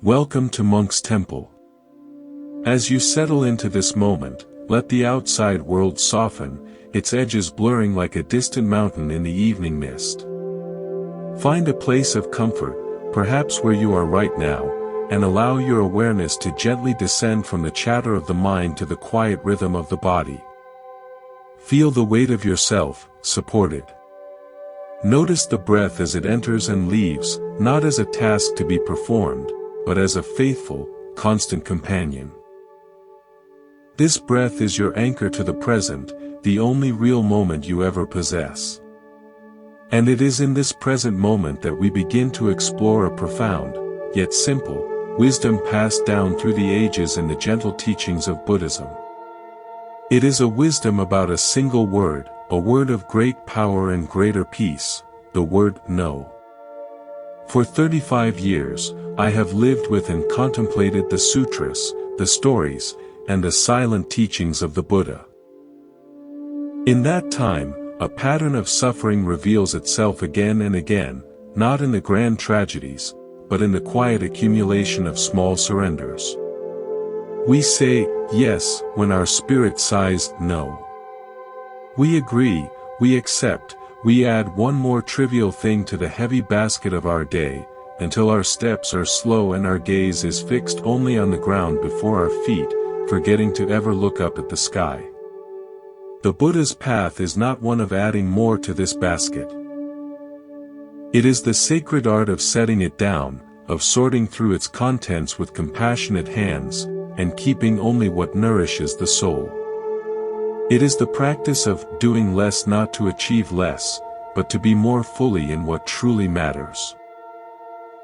Welcome to Monk's Temple. As you settle into this moment, let the outside world soften, its edges blurring like a distant mountain in the evening mist. Find a place of comfort, perhaps where you are right now, and allow your awareness to gently descend from the chatter of the mind to the quiet rhythm of the body. Feel the weight of yourself, supported. Notice the breath as it enters and leaves, not as a task to be performed, but as a faithful, constant companion. This breath is your anchor to the present, the only real moment you ever possess. And it is in this present moment that we begin to explore a profound, yet simple, wisdom passed down through the ages in the gentle teachings of Buddhism. It is a wisdom about a single word, a word of great power and greater peace, the word no. For 35 years, I have lived with and contemplated the sutras, the stories, and the silent teachings of the Buddha. In that time, a pattern of suffering reveals itself again and again, not in the grand tragedies, but in the quiet accumulation of small surrenders. We say, yes, when our spirit sighs, no. We agree, we accept, we add one more trivial thing to the heavy basket of our day, until our steps are slow and our gaze is fixed only on the ground before our feet, forgetting to ever look up at the sky. The Buddha's path is not one of adding more to this basket. It is the sacred art of setting it down, of sorting through its contents with compassionate hands, and keeping only what nourishes the soul. It is the practice of doing less not to achieve less, but to be more fully in what truly matters.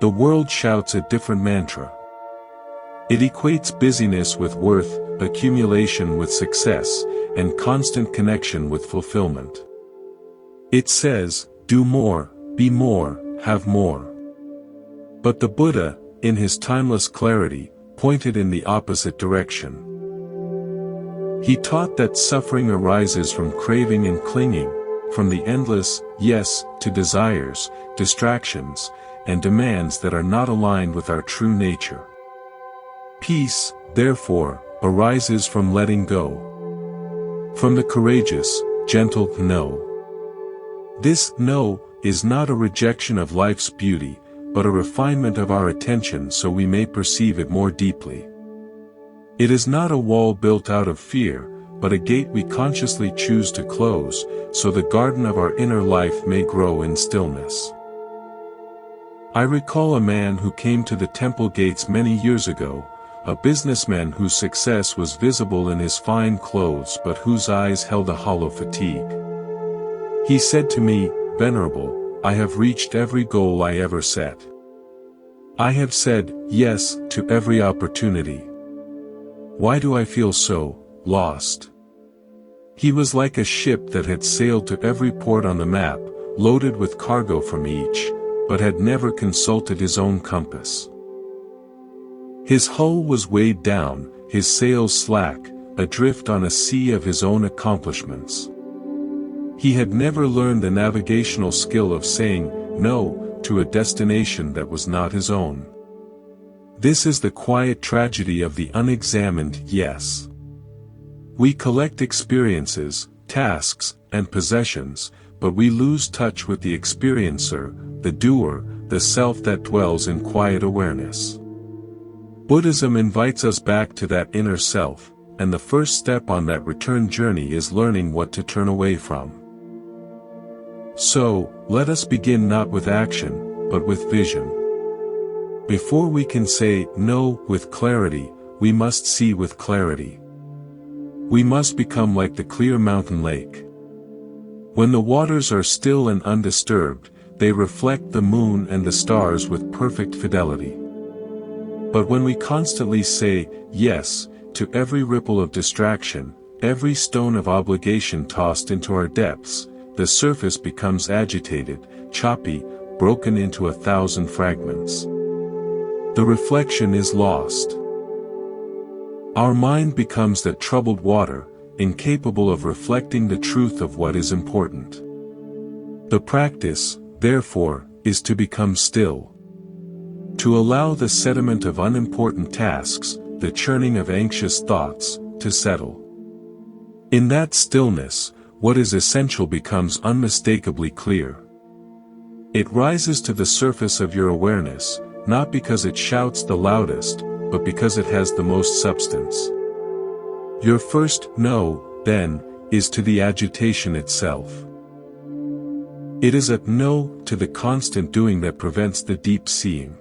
The world shouts a different mantra. It equates busyness with worth, accumulation with success, and constant connection with fulfillment. It says, do more, be more, have more. But the Buddha, in his timeless clarity, pointed in the opposite direction. He taught that suffering arises from craving and clinging, from the endless yes to desires, distractions, and demands that are not aligned with our true nature. Peace, therefore, arises from letting go. From the courageous, gentle no. This no is not a rejection of life's beauty, but a refinement of our attention so we may perceive it more deeply. It is not a wall built out of fear, but a gate we consciously choose to close, so the garden of our inner life may grow in stillness. I recall a man who came to the temple gates many years ago, a businessman whose success was visible in his fine clothes but whose eyes held a hollow fatigue. He said to me, "Venerable, I have reached every goal I ever set. I have said yes to every opportunity. Why do I feel so lost?" He was like a ship that had sailed to every port on the map, loaded with cargo from each, but had never consulted his own compass. His hull was weighed down, his sails slack, adrift on a sea of his own accomplishments. He had never learned the navigational skill of saying no to a destination that was not his own. This is the quiet tragedy of the unexamined yes. We collect experiences, tasks, and possessions, but we lose touch with the experiencer, the doer, the self that dwells in quiet awareness. Buddhism invites us back to that inner self, and the first step on that return journey is learning what to turn away from. So, let us begin not with action, but with vision. Before we can say no with clarity, we must see with clarity. We must become like the clear mountain lake. When the waters are still and undisturbed, they reflect the moon and the stars with perfect fidelity. But when we constantly say yes to every ripple of distraction, every stone of obligation tossed into our depths, the surface becomes agitated, choppy, broken into 1,000 fragments. The reflection is lost. Our mind becomes that troubled water, incapable of reflecting the truth of what is important. The practice, therefore, is to become still. To allow the sediment of unimportant tasks, the churning of anxious thoughts, to settle. In that stillness, what is essential becomes unmistakably clear. It rises to the surface of your awareness, not because it shouts the loudest, but because it has the most substance. Your first no, then, is to the agitation itself. It is a no to the constant doing that prevents the deep seeing.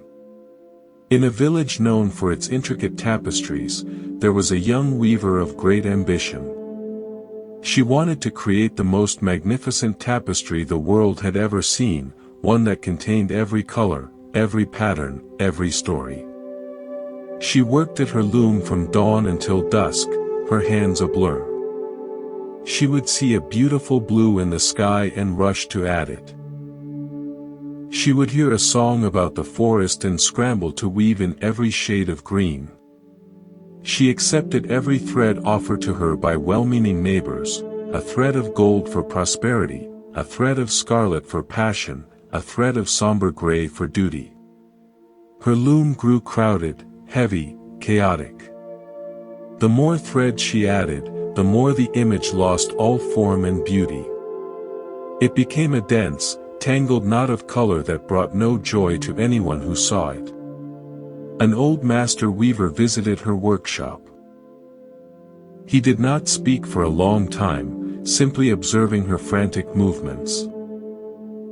In a village known for its intricate tapestries, there was a young weaver of great ambition. She wanted to create the most magnificent tapestry the world had ever seen, one that contained every color, every pattern, every story. She worked at her loom from dawn until dusk, her hands a blur. She would see a beautiful blue in the sky and rush to add it. She would hear a song about the forest and scramble to weave in every shade of green. She accepted every thread offered to her by well-meaning neighbors, a thread of gold for prosperity, a thread of scarlet for passion, a thread of somber gray for duty. Her loom grew crowded, heavy, chaotic. The more thread she added, the more the image lost all form and beauty. It became a dense, tangled knot of color that brought no joy to anyone who saw it. An old master weaver visited her workshop. He did not speak for a long time, simply observing her frantic movements.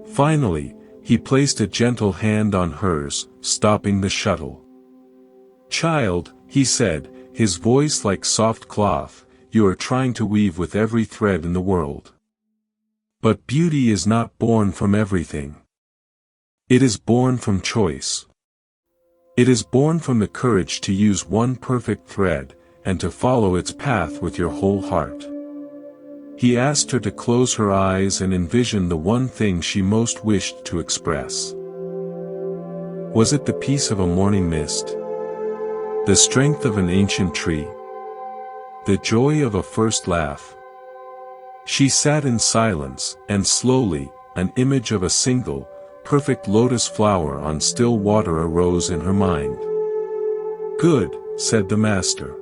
Finally, he placed a gentle hand on hers, stopping the shuttle. "Child," he said, his voice like soft cloth, "you are trying to weave with every thread in the world. But beauty is not born from everything. It is born from choice. It is born from the courage to use one perfect thread, and to follow its path with your whole heart." He asked her to close her eyes and envision the one thing she most wished to express. Was it the peace of a morning mist? The strength of an ancient tree? The joy of a first laugh? She sat in silence, and slowly, an image of a single, perfect lotus flower on still water arose in her mind. "Good," said the master.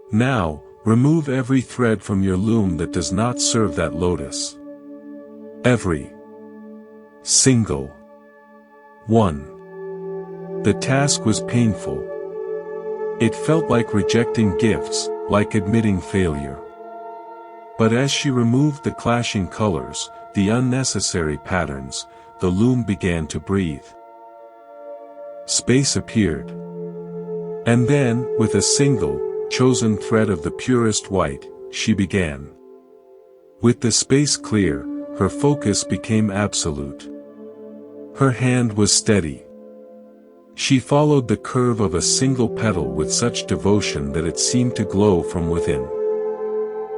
"Now, remove every thread from your loom that does not serve that lotus. Every single one." The task was painful. It felt like rejecting gifts, like admitting failure. But as she removed the clashing colors, the unnecessary patterns, the loom began to breathe. Space appeared. And then, with a single, chosen thread of the purest white, she began. With the space clear, her focus became absolute. Her hand was steady. She followed the curve of a single petal with such devotion that it seemed to glow from within.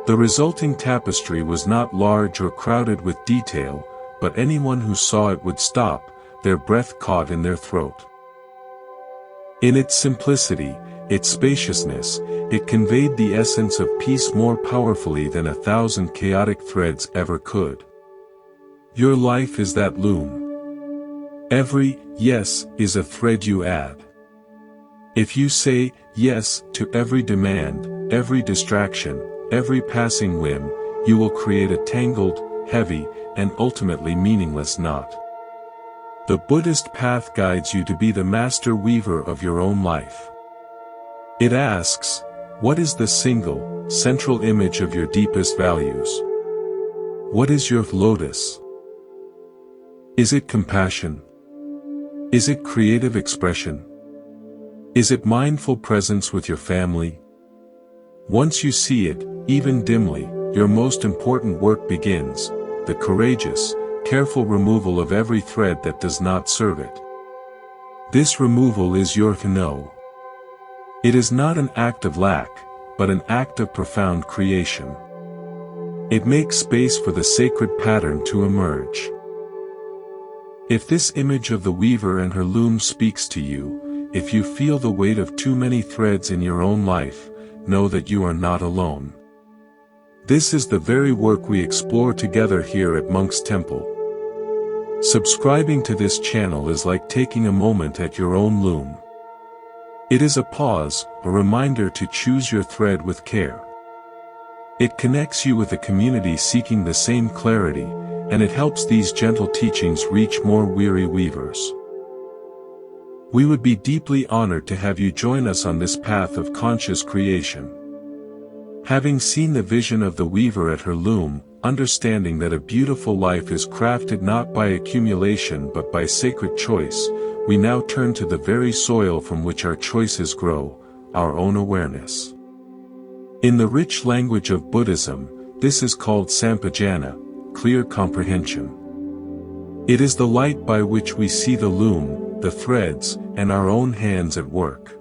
The resulting tapestry was not large or crowded with detail, but anyone who saw it would stop, their breath caught in their throat. In its simplicity, its spaciousness, it conveyed the essence of peace more powerfully than 1,000 chaotic threads ever could. Your life is that loom. Every yes is a thread you add. If you say yes to every demand, every distraction, every passing whim, you will create a tangled, heavy, and ultimately meaningless knot. The Buddhist path guides you to be the master weaver of your own life. It asks, what is the single, central image of your deepest values? What is your lotus? Is it compassion? Is it creative expression? Is it mindful presence with your family? Once you see it, even dimly, your most important work begins, the courageous, careful removal of every thread that does not serve it. This removal is your no. It is not an act of lack, but an act of profound creation. It makes space for the sacred pattern to emerge. If this image of the weaver and her loom speaks to you, if you feel the weight of too many threads in your own life, know that you are not alone. This is the very work we explore together here at Monk's Temple. Subscribing to this channel is like taking a moment at your own loom. It is a pause, a reminder to choose your thread with care. It connects you with a community seeking the same clarity, and it helps these gentle teachings reach more weary weavers. We would be deeply honored to have you join us on this path of conscious creation. Having seen the vision of the weaver at her loom, understanding that a beautiful life is crafted not by accumulation but by sacred choice, we now turn to the very soil from which our choices grow, our own awareness. In the rich language of Buddhism, this is called sampajana, clear comprehension. It is the light by which we see the loom, the threads, and our own hands at work.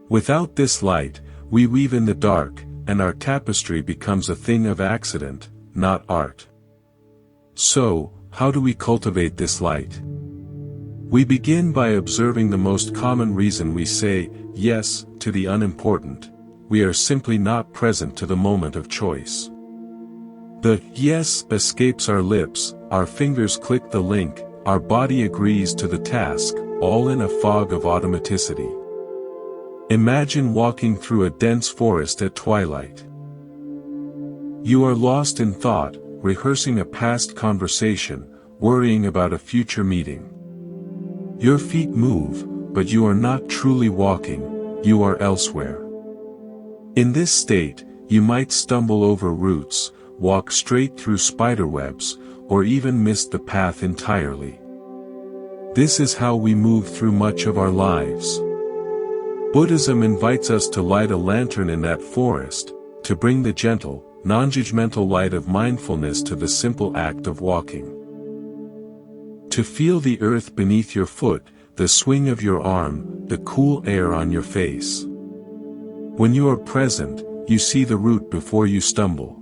Without this light, we weave in the dark, and our tapestry becomes a thing of accident, not art. So, how do we cultivate this light? We begin by observing the most common reason we say yes to the unimportant. We are simply not present to the moment of choice. The yes escapes our lips, our fingers click the link, our body agrees to the task, all in a fog of automaticity. Imagine walking through a dense forest at twilight. You are lost in thought, rehearsing a past conversation, worrying about a future meeting. Your feet move, but you are not truly walking, you are elsewhere. In this state, you might stumble over roots, walk straight through spiderwebs, or even miss the path entirely. This is how we move through much of our lives. Buddhism invites us to light a lantern in that forest, to bring the gentle, non-judgmental light of mindfulness to the simple act of walking. To feel the earth beneath your foot, the swing of your arm, the cool air on your face. When you are present, you see the root before you stumble.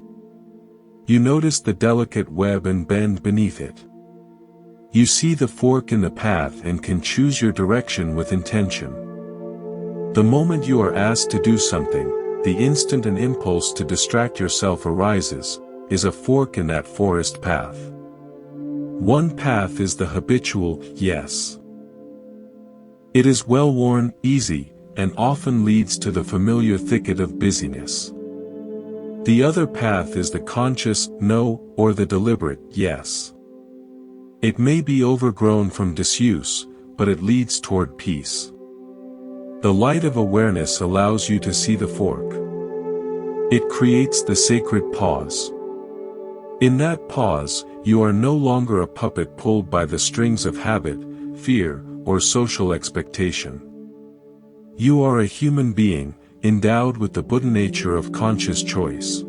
You notice the delicate web and bend beneath it. You see the fork in the path and can choose your direction with intention. The moment you are asked to do something, the instant an impulse to distract yourself arises, is a fork in that forest path. One path is the habitual yes. It is well-worn, easy, and often leads to the familiar thicket of busyness. The other path is the conscious no, or the deliberate yes. It may be overgrown from disuse, but it leads toward peace. The light of awareness allows you to see the fork. It creates the sacred pause. In that pause, you are no longer a puppet pulled by the strings of habit, fear, or social expectation. You are a human being, endowed with the Buddha nature of conscious choice.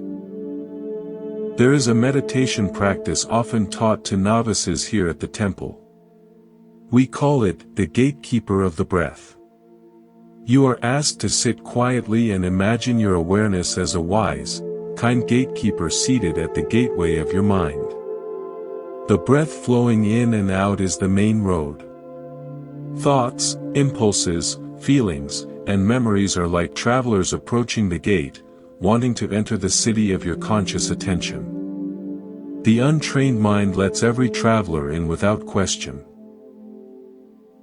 There is a meditation practice often taught to novices here at the temple. We call it the gatekeeper of the breath. You are asked to sit quietly and imagine your awareness as a wise, kind gatekeeper seated at the gateway of your mind. The breath flowing in and out is the main road. Thoughts, impulses, feelings, and memories are like travelers approaching the gate, wanting to enter the city of your conscious attention. The untrained mind lets every traveler in without question.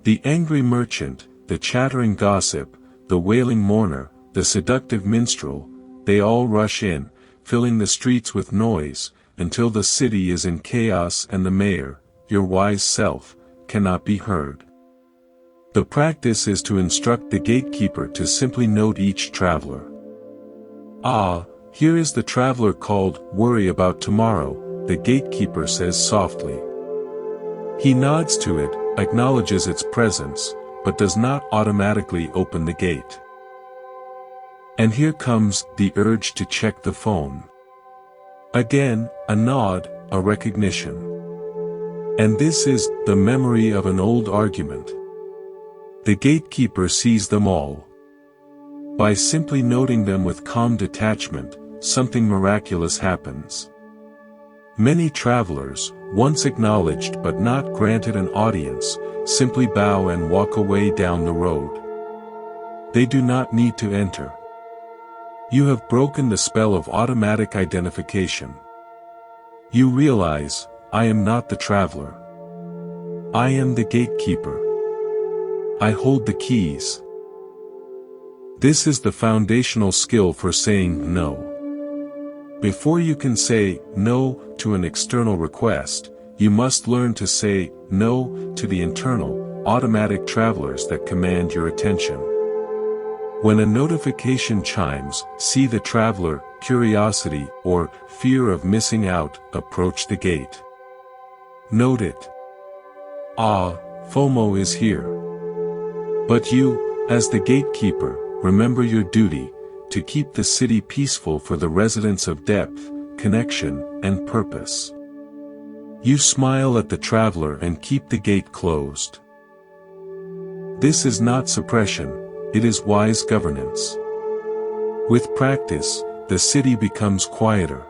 The angry merchant, the chattering gossip, the wailing mourner, the seductive minstrel, they all rush in, filling the streets with noise, until the city is in chaos and the mayor, your wise self, cannot be heard. The practice is to instruct the gatekeeper to simply note each traveler. Ah, here is the traveler called worry about tomorrow, the gatekeeper says softly. He nods to it, acknowledges its presence, but does not automatically open the gate. And here comes the urge to check the phone. Again, a nod, a recognition. And this is the memory of an old argument. The gatekeeper sees them all. By simply noting them with calm detachment, something miraculous happens. Many travelers, once acknowledged but not granted an audience, simply bow and walk away down the road. They do not need to enter. You have broken the spell of automatic identification. You realize, I am not the traveler. I am the gatekeeper. I hold the keys. This is the foundational skill for saying no. Before you can say no to an external request, you must learn to say no to the internal, automatic travelers that command your attention. When a notification chimes, see the traveler, curiosity, or fear of missing out, approach the gate. Note it. Ah, FOMO is here. But you, as the gatekeeper, remember your duty, to keep the city peaceful for the residents of depth, connection, and purpose. You smile at the traveler and keep the gate closed. This is not suppression, it is wise governance. With practice, the city becomes quieter.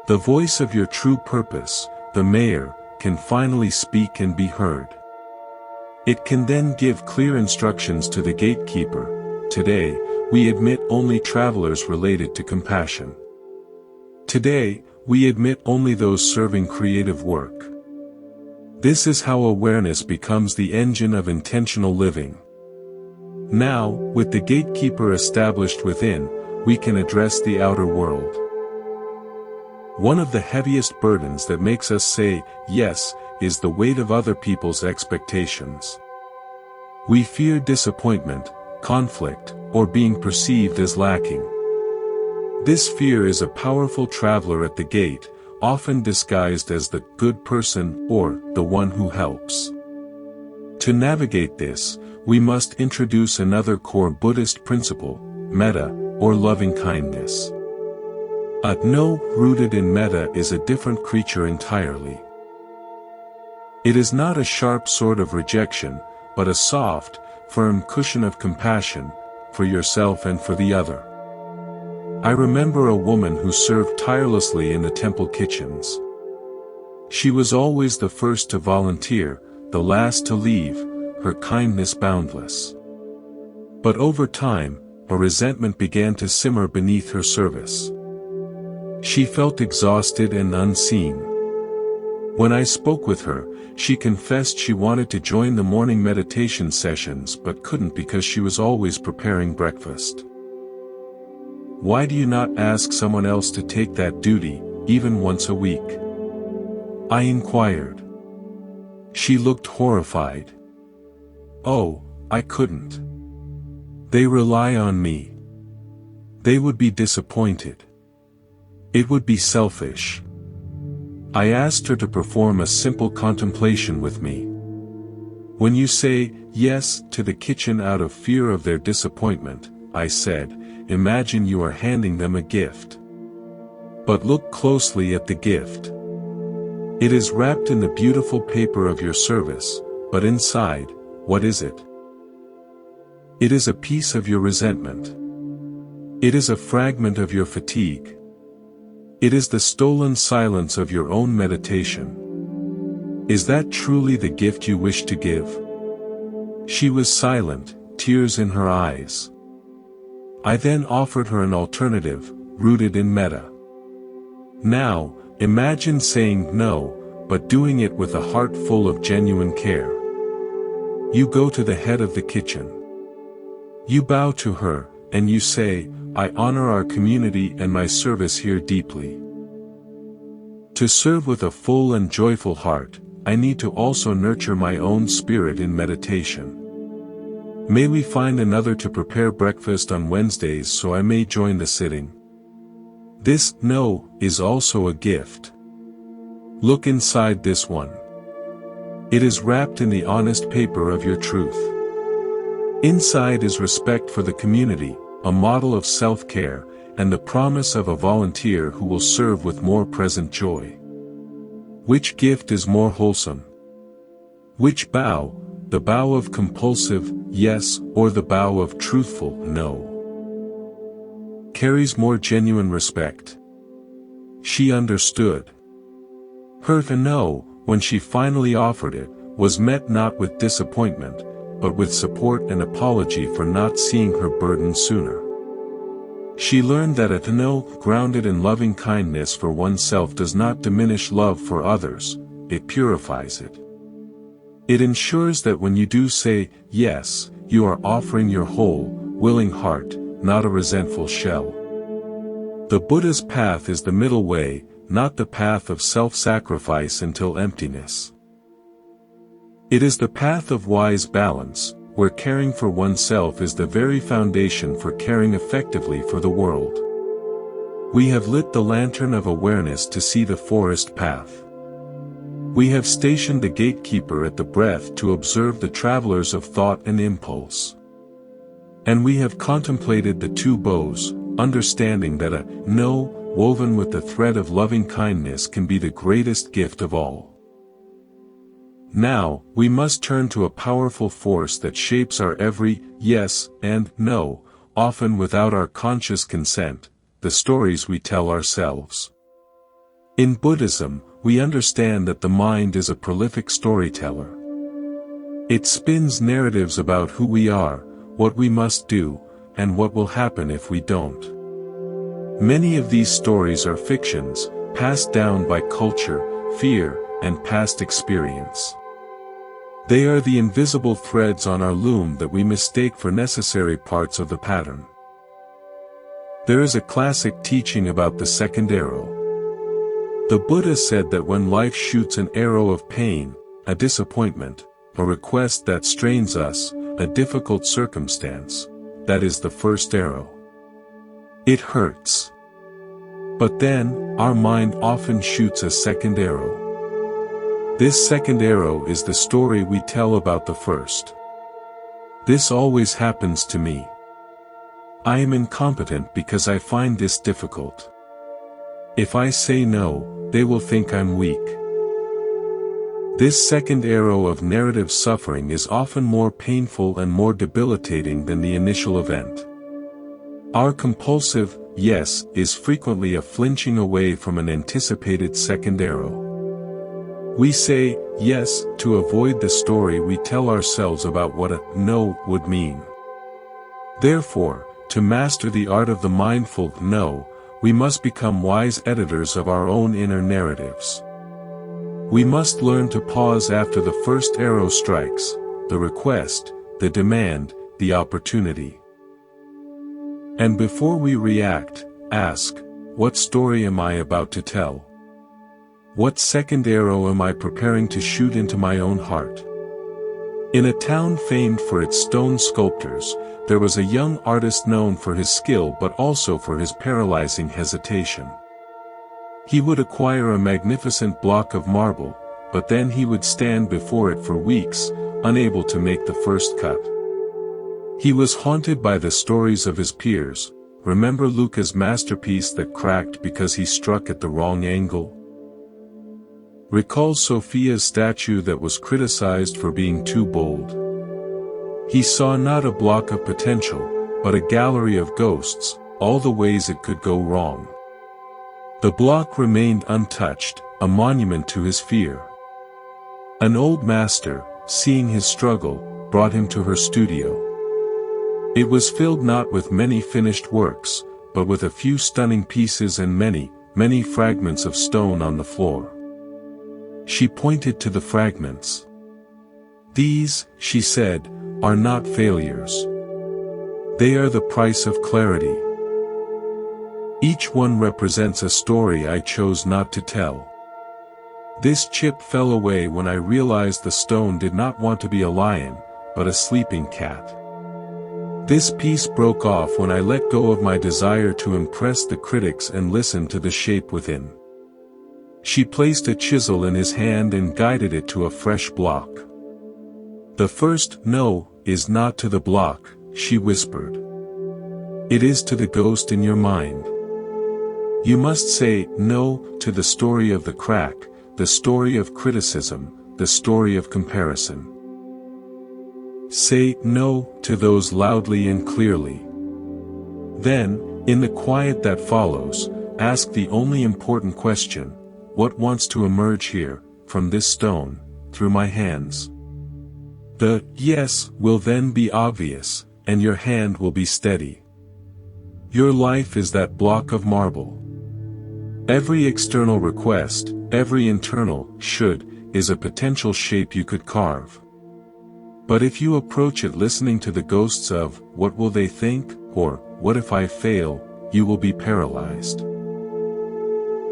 The voice of your true purpose, the mayor, can finally speak and be heard. It can then give clear instructions to the gatekeeper. Today, we admit only travelers related to compassion. Today, we admit only those serving creative work. This is how awareness becomes the engine of intentional living. Now, with the gatekeeper established within, we can address the outer world. One of the heaviest burdens that makes us say yes is the weight of other people's expectations. We fear disappointment, conflict, or being perceived as lacking. This fear is a powerful traveler at the gate, often disguised as the good person or the one who helps. To navigate this, we must introduce another core Buddhist principle, metta, or loving kindness. A no rooted in metta is a different creature entirely. It is not a sharp sword of rejection, but a soft, firm cushion of compassion, for yourself and for the other. I remember a woman who served tirelessly in the temple kitchens. She was always the first to volunteer, the last to leave, her kindness boundless. But over time, a resentment began to simmer beneath her service. She felt exhausted and unseen. When I spoke with her, she confessed she wanted to join the morning meditation sessions but couldn't because she was always preparing breakfast. Why do you not ask someone else to take that duty, even once a week? I inquired. She looked horrified. Oh, I couldn't. They rely on me. They would be disappointed. It would be selfish. I asked her to perform a simple contemplation with me. When you say yes to the kitchen out of fear of their disappointment, I said, imagine you are handing them a gift. But look closely at the gift. It is wrapped in the beautiful paper of your service, but inside, what is it? It is a piece of your resentment. It is a fragment of your fatigue. It is the stolen silence of your own meditation. Is that truly the gift you wish to give? She was silent, tears in her eyes. I then offered her an alternative, rooted in metta. Now, imagine saying no, but doing it with a heart full of genuine care. You go to the head of the kitchen. You bow to her, and you say, I honor our community and my service here deeply. To serve with a full and joyful heart, I need to also nurture my own spirit in meditation. May we find another to prepare breakfast on Wednesdays so I may join the sitting. This no is also a gift. Look inside this one. It is wrapped in the honest paper of your truth. Inside is respect for the community, a model of self-care, and the promise of a volunteer who will serve with more present joy. Which gift is more wholesome? Which bow, the bow of compulsive yes or the bow of truthful no, carries more genuine respect? She understood. Her no, when she finally offered it, was met not with disappointment, but with support and apology for not seeing her burden sooner. She learned that a no, grounded in loving kindness for oneself does not diminish love for others, it purifies it. It ensures that when you do say yes, you are offering your whole, willing heart, not a resentful shell. The Buddha's path is the middle way, not the path of self-sacrifice until emptiness. It is the path of wise balance, where caring for oneself is the very foundation for caring effectively for the world. We have lit the lantern of awareness to see the forest path. We have stationed the gatekeeper at the breath to observe the travelers of thought and impulse. And we have contemplated the two bows, understanding that a no, woven with the thread of loving kindness can be the greatest gift of all. Now, we must turn to a powerful force that shapes our every yes and no, often without our conscious consent, the stories we tell ourselves. In Buddhism, we understand that the mind is a prolific storyteller. It spins narratives about who we are, what we must do, and what will happen if we don't. Many of these stories are fictions, passed down by culture, fear, and past experience. They are the invisible threads on our loom that we mistake for necessary parts of the pattern. There is a classic teaching about the second arrow. The Buddha said that when life shoots an arrow of pain, a disappointment, a request that strains us, a difficult circumstance, that is the first arrow. It hurts. But then, our mind often shoots a second arrow. This second arrow is the story we tell about the first. This always happens to me. I am incompetent because I find this difficult. If I say no, they will think I'm weak. This second arrow of narrative suffering is often more painful and more debilitating than the initial event. Our compulsive yes is frequently a flinching away from an anticipated second arrow. We say yes to avoid the story we tell ourselves about what a no would mean. Therefore, to master the art of the mindful no, we must become wise editors of our own inner narratives. We must learn to pause after the first arrow strikes, the request, the demand, the opportunity. And before we react, ask, what story am I about to tell? What second arrow am I preparing to shoot into my own heart? In a town famed for its stone sculptors, there was a young artist known for his skill but also for his paralyzing hesitation. He would acquire a magnificent block of marble, but then he would stand before it for weeks, unable to make the first cut. He was haunted by the stories of his peers. Remember Luca's masterpiece that cracked because he struck at the wrong angle? Recall Sophia's statue that was criticized for being too bold. He saw not a block of potential, but a gallery of ghosts, all the ways it could go wrong. The block remained untouched, a monument to his fear. An old master, seeing his struggle, brought him to her studio. It was filled not with many finished works, but with a few stunning pieces and many, many fragments of stone on the floor. She pointed to the fragments. These, she said, are not failures. They are the price of clarity. Each one represents a story I chose not to tell. This chip fell away when I realized the stone did not want to be a lion, but a sleeping cat. This piece broke off when I let go of my desire to impress the critics and listen to the shape within. She placed a chisel in his hand and guided it to a fresh block. The first no is not to the block, she whispered. It is to the ghost in your mind. You must say no to the story of the crack, the story of criticism, the story of comparison. Say no to those loudly and clearly. Then, in the quiet that follows, ask the only important question: what wants to emerge here, from this stone, through my hands? The yes will then be obvious, and your hand will be steady. Your life is that block of marble. Every external request, every internal should, is a potential shape you could carve. But if you approach it listening to the ghosts of, what will they think, or, what if I fail, you will be paralyzed.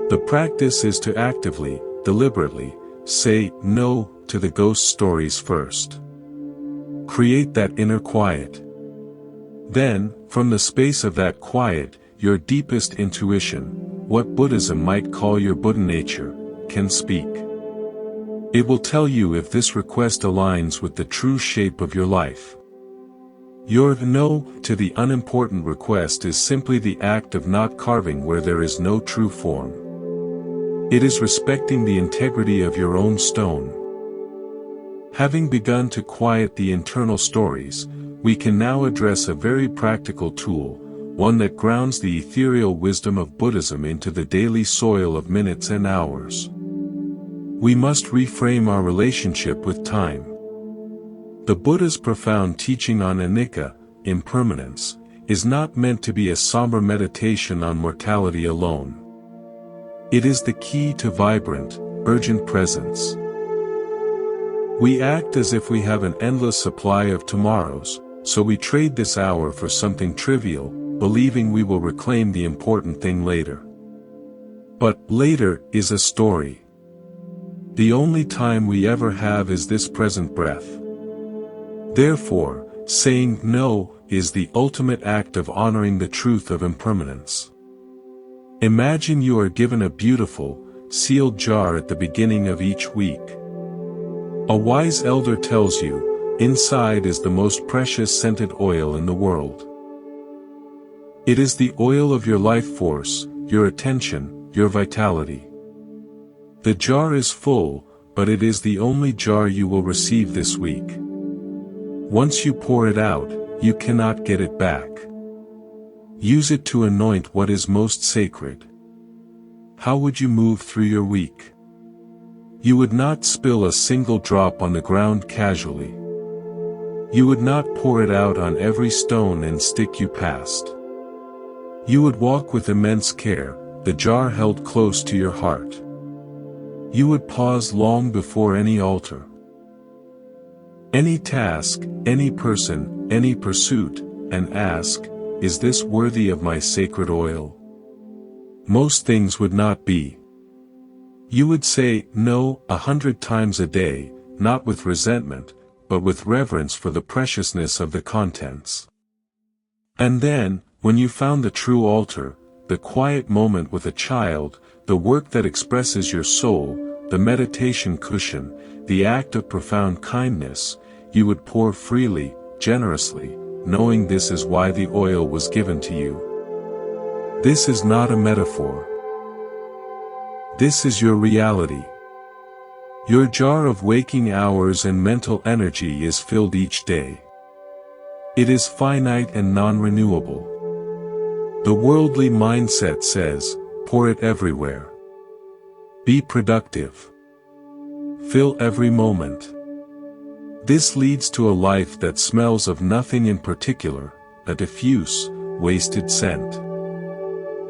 The practice is to actively, deliberately, say no to the ghost stories first. Create that inner quiet. Then, from the space of that quiet, your deepest intuition, what Buddhism might call your Buddha nature, can speak. It will tell you if this request aligns with the true shape of your life. Your no to the unimportant request is simply the act of not carving where there is no true form. It is respecting the integrity of your own stone. Having begun to quiet the internal stories, we can now address a very practical tool, one that grounds the ethereal wisdom of Buddhism into the daily soil of minutes and hours. We must reframe our relationship with time. The Buddha's profound teaching on anicca, impermanence, is not meant to be a somber meditation on mortality alone. It is the key to vibrant, urgent presence. We act as if we have an endless supply of tomorrows, so we trade this hour for something trivial, believing we will reclaim the important thing later. But later is a story. The only time we ever have is this present breath. Therefore, saying no is the ultimate act of honoring the truth of impermanence. Imagine you are given a beautiful, sealed jar at the beginning of each week. A wise elder tells you, inside is the most precious scented oil in the world. It is the oil of your life force, your attention, your vitality. The jar is full, but it is the only jar you will receive this week. Once you pour it out, you cannot get it back. Use it to anoint what is most sacred. How would you move through your week? You would not spill a single drop on the ground casually. You would not pour it out on every stone and stick you passed. You would walk with immense care, the jar held close to your heart. You would pause long before any altar. Any task, any person, any pursuit, and ask, is this worthy of my sacred oil? Most things would not be. You would say no 100 times a day, not with resentment, but with reverence for the preciousness of the contents. And then, when you found the true altar, the quiet moment with a child, the work that expresses your soul, the meditation cushion, the act of profound kindness, you would pour freely, generously, knowing this is why the oil was given to you. This is not a metaphor. This is your reality. Your jar of waking hours and mental energy is filled each day. It is finite and non-renewable. The worldly mindset says, pour it everywhere. Be productive. Fill every moment. This leads to a life that smells of nothing in particular, a diffuse, wasted scent.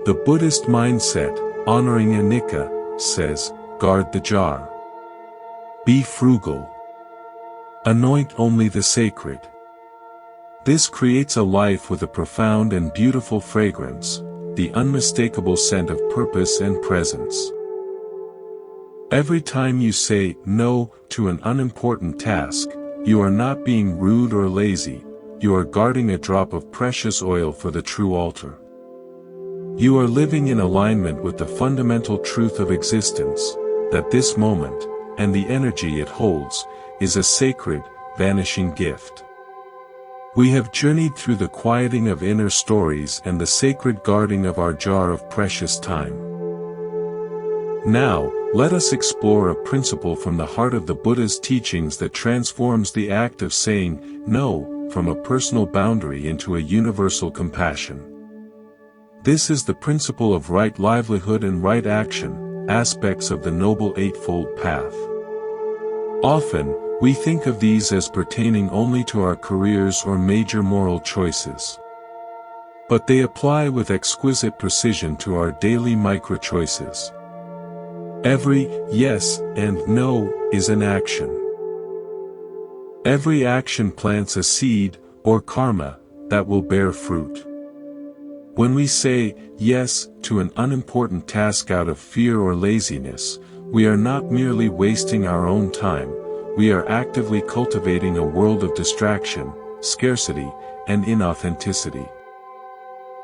The Buddhist mindset, honoring anicca, says, guard the jar. Be frugal. Anoint only the sacred. This creates a life with a profound and beautiful fragrance, the unmistakable scent of purpose and presence. Every time you say no to an unimportant task, you are not being rude or lazy, you are guarding a drop of precious oil for the true altar. You are living in alignment with the fundamental truth of existence, that this moment, and the energy it holds, is a sacred, vanishing gift. We have journeyed through the quieting of inner stories and the sacred guarding of our jar of precious time. Now, let us explore a principle from the heart of the Buddha's teachings that transforms the act of saying no from a personal boundary into a universal compassion. This is the principle of right livelihood and right action, aspects of the Noble Eightfold Path. Often, we think of these as pertaining only to our careers or major moral choices. but they apply with exquisite precision to our daily micro-choices. Every yes and no is an action. Every action plants a seed, or karma, that will bear fruit. When we say yes to an unimportant task out of fear or laziness, we are not merely wasting our own time, we are actively cultivating a world of distraction, scarcity, and inauthenticity.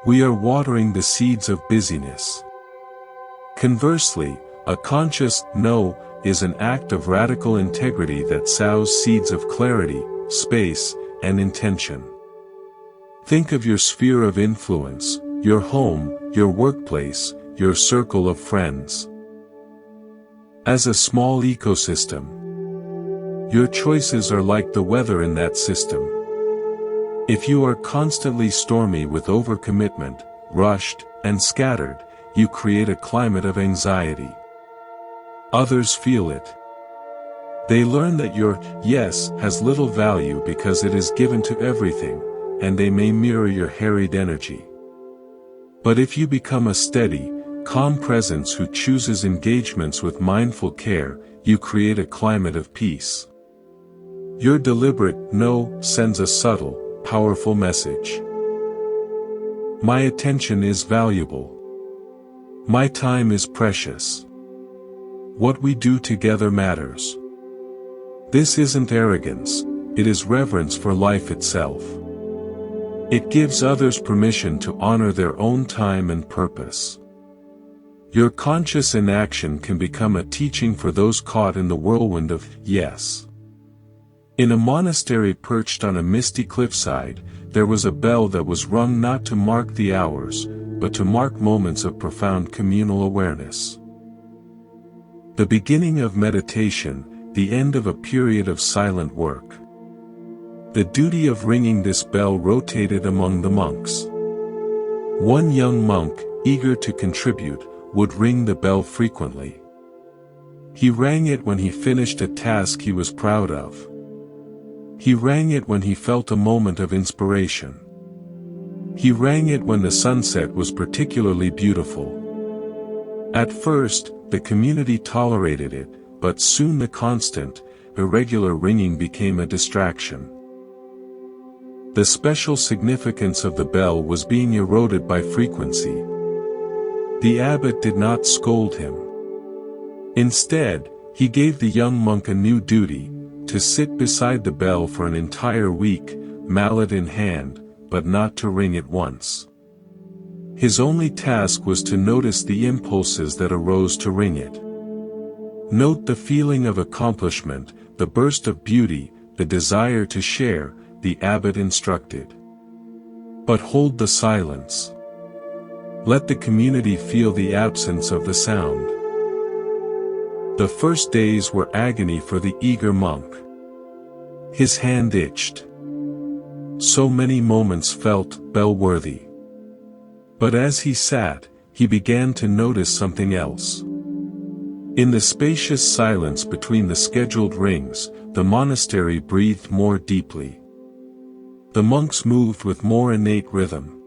We are watering the seeds of busyness. Conversely, a conscious no is an act of radical integrity that sows seeds of clarity, space, and intention. Think of your sphere of influence, your home, your workplace, your circle of friends, as a small ecosystem. Your choices are like the weather in that system. If you are constantly stormy with overcommitment, rushed, and scattered, you create a climate of anxiety. Others feel it. They learn that your yes has little value because it is given to everything, and they may mirror your harried energy. But if you become a steady, calm presence who chooses engagements with mindful care, you create a climate of peace. Your deliberate no sends a subtle, powerful message. My attention is valuable. My time is precious. What we do together matters. This isn't arrogance, it is reverence for life itself. It gives others permission to honor their own time and purpose. Your conscious inaction can become a teaching for those caught in the whirlwind of yes. In a monastery perched on a misty cliffside, there was a bell that was rung not to mark the hours, but to mark moments of profound communal awareness. The beginning of meditation, the end of a period of silent work. The duty of ringing this bell rotated among the monks. One young monk, eager to contribute, would ring the bell frequently. He rang it when he finished a task he was proud of. He rang it when he felt a moment of inspiration. He rang it when the sunset was particularly beautiful. At first, the community tolerated it, but soon the constant, irregular ringing became a distraction. The special significance of the bell was being eroded by frequency. The abbot did not scold him. Instead, he gave the young monk a new duty, to sit beside the bell for an entire week, mallet in hand, but not to ring it once. His only task was to notice the impulses that arose to ring it. Note the feeling of accomplishment, the burst of beauty, the desire to share, the abbot instructed. But hold the silence. Let the community feel the absence of the sound. The first days were agony for the eager monk. His hand itched. So many moments felt bell-worthy. But as he sat, he began to notice something else. In the spacious silence between the scheduled rings, the monastery breathed more deeply. The monks moved with more innate rhythm.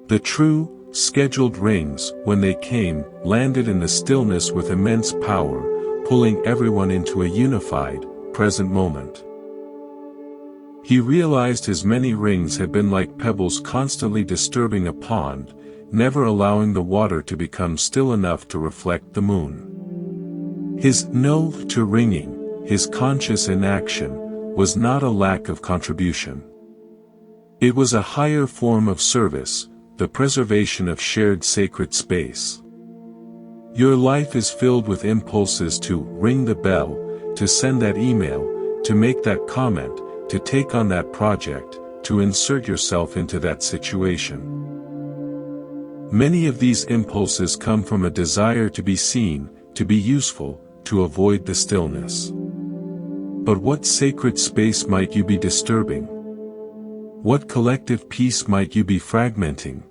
The true, scheduled rings, when they came, landed in the stillness with immense power, pulling everyone into a unified, present moment. He realized his many rings had been like pebbles constantly disturbing a pond, never allowing the water to become still enough to reflect the moon. His no to ringing, his conscious inaction, was not a lack of contribution. It was a higher form of service, the preservation of shared sacred space. Your life is filled with impulses to ring the bell, to send that email, to make that comment, to take on that project, to insert yourself into that situation. Many of these impulses come from a desire to be seen, to be useful, to avoid the stillness. But what sacred space might you be disturbing? What collective peace might you be fragmenting?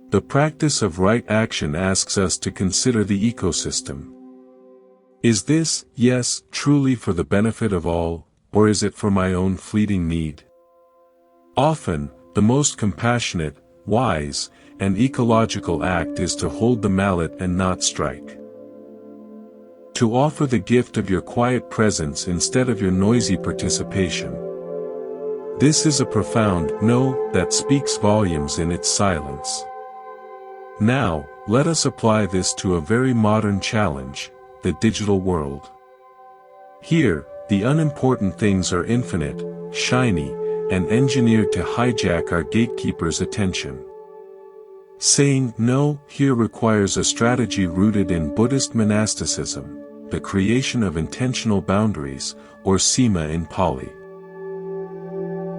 The practice of right action asks us to consider the ecosystem. Is this, yes, truly for the benefit of all, or is it for my own fleeting need? Often, the most compassionate, wise, and ecological act is to hold the mallet and not strike. To offer the gift of your quiet presence instead of your noisy participation. This is a profound no that speaks volumes in its silence. Now, let us apply this to a very modern challenge, the digital world. Here, the unimportant things are infinite, shiny, and engineered to hijack our gatekeepers' attention. Saying no here requires a strategy rooted in Buddhist monasticism, the creation of intentional boundaries, or sima in Pali.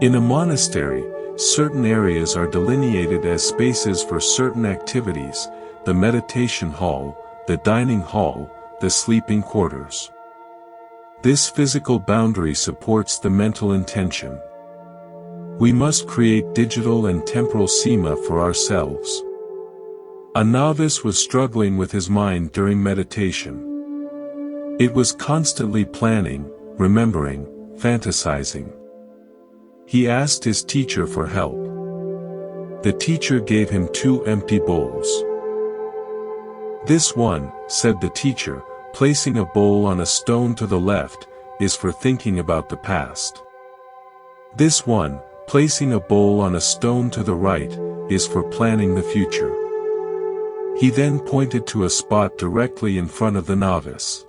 In a monastery, certain areas are delineated as spaces for certain activities, the meditation hall, the dining hall, the sleeping quarters. This physical boundary supports the mental intention. We must create digital and temporal sima for ourselves. A novice was struggling with his mind during meditation. It was constantly planning, remembering, fantasizing. He asked his teacher for help. The teacher gave him 2 empty bowls. "This one," said the teacher, placing a bowl on a stone to the left, "is for thinking about the past. This one, placing a bowl on a stone to the right, is for planning the future." He then pointed to a spot directly in front of the novice.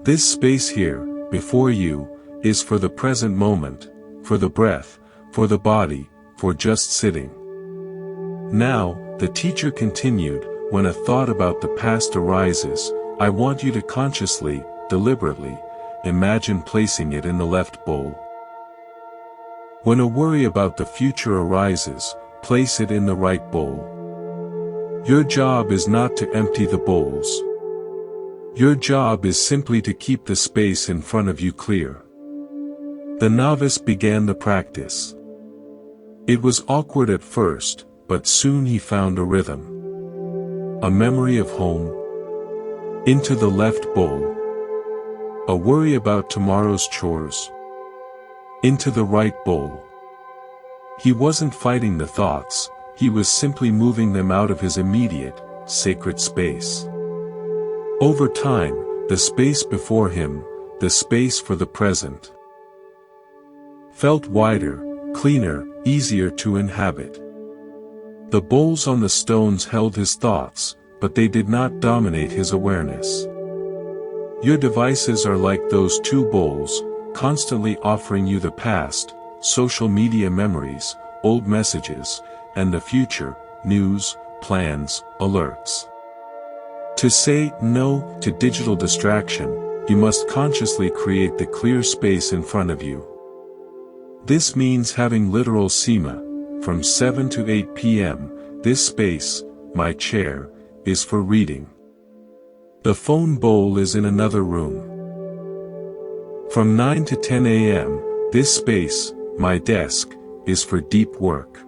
"This space here, before you, is for the present moment, for the breath, for the body, for just sitting." Now, the teacher continued, "When a thought about the past arises, I want you to consciously, deliberately, imagine placing it in the left bowl. When a worry about the future arises, place it in the right bowl. Your job is not to empty the bowls. Your job is simply to keep the space in front of you clear." The novice began the practice. It was awkward at first, but soon he found a rhythm. A memory of home. Into the left bowl. A worry about tomorrow's chores. Into the right bowl. He wasn't fighting the thoughts, he was simply moving them out of his immediate, sacred space. Over time, the space before him, the space for the present, felt wider, cleaner, easier to inhabit. The bowls on the stones held his thoughts, but they did not dominate his awareness. Your devices are like those 2 bowls, constantly offering you the past, social media memories, old messages, and the future, news, plans, alerts. To say no to digital distraction, you must consciously create the clear space in front of you. This means having literal sima. From 7 to 8 p.m., this space, my chair, is for reading. The phone bowl is in another room. From 9 to 10 a.m., this space, my desk, is for deep work.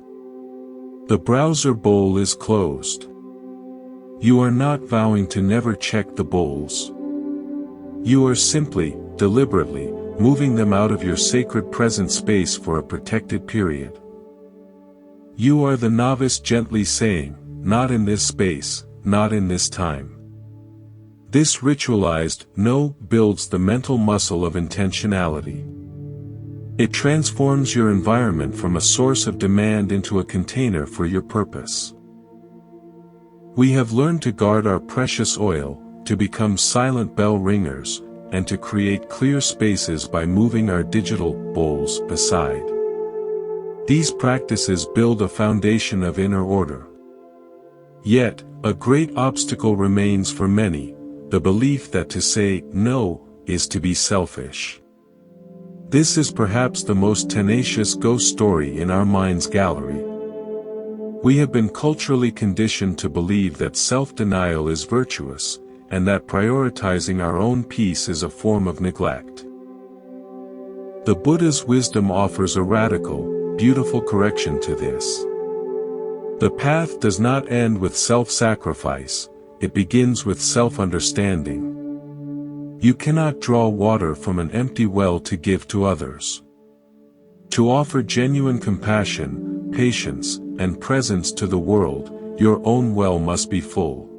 The browser bowl is closed. You are not vowing to never check the bowls. You are simply, deliberately, moving them out of your sacred present space for a protected period. You are the novice gently saying, "Not in this space, not in this time." This ritualized no builds the mental muscle of intentionality. It transforms your environment from a source of demand into a container for your purpose. We have learned to guard our precious oil, to become silent bell ringers, and to create clear spaces by moving our digital bowls aside. These practices build a foundation of inner order. Yet, a great obstacle remains for many, the belief that to say no is to be selfish. This is perhaps the most tenacious ghost story in our mind's gallery. We have been culturally conditioned to believe that self-denial is virtuous, and that prioritizing our own peace is a form of neglect. The Buddha's wisdom offers a radical, beautiful correction to this. The path does not end with self-sacrifice, it begins with self-understanding. You cannot draw water from an empty well to give to others. To offer genuine compassion, patience, and presence to the world, your own well must be full.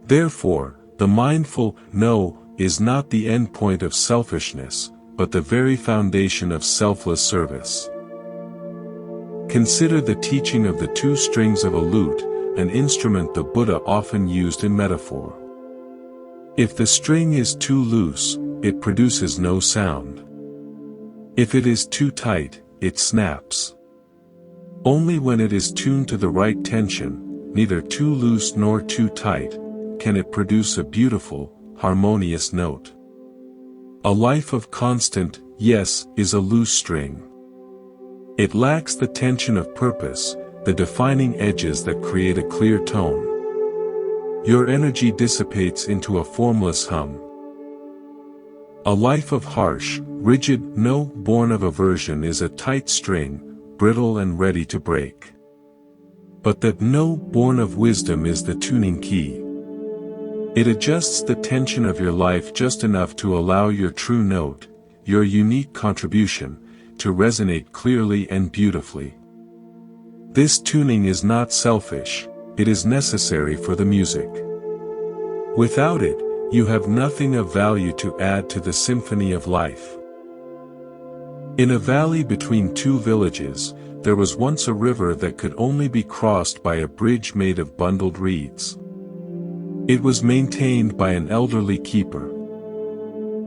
Therefore, the mindful no is not the end point of selfishness, but the very foundation of selfless service. Consider the teaching of the two strings of a lute, an instrument the Buddha often used in metaphor. If the string is too loose, it produces no sound. If it is too tight, it snaps. Only when it is tuned to the right tension, neither too loose nor too tight, can it produce a beautiful, harmonious note. A life of constant yes is a loose string. It lacks the tension of purpose, the defining edges that create a clear tone. Your energy dissipates into a formless hum. A life of harsh, rigid no born of aversion is a tight string, brittle and ready to break. But that no born of wisdom is the tuning key. It adjusts the tension of your life just enough to allow your true note, your unique contribution, to resonate clearly and beautifully. This tuning is not selfish, it is necessary for the music. Without it, you have nothing of value to add to the symphony of life. In a valley between two villages, there was once a river that could only be crossed by a bridge made of bundled reeds. It was maintained by an elderly keeper.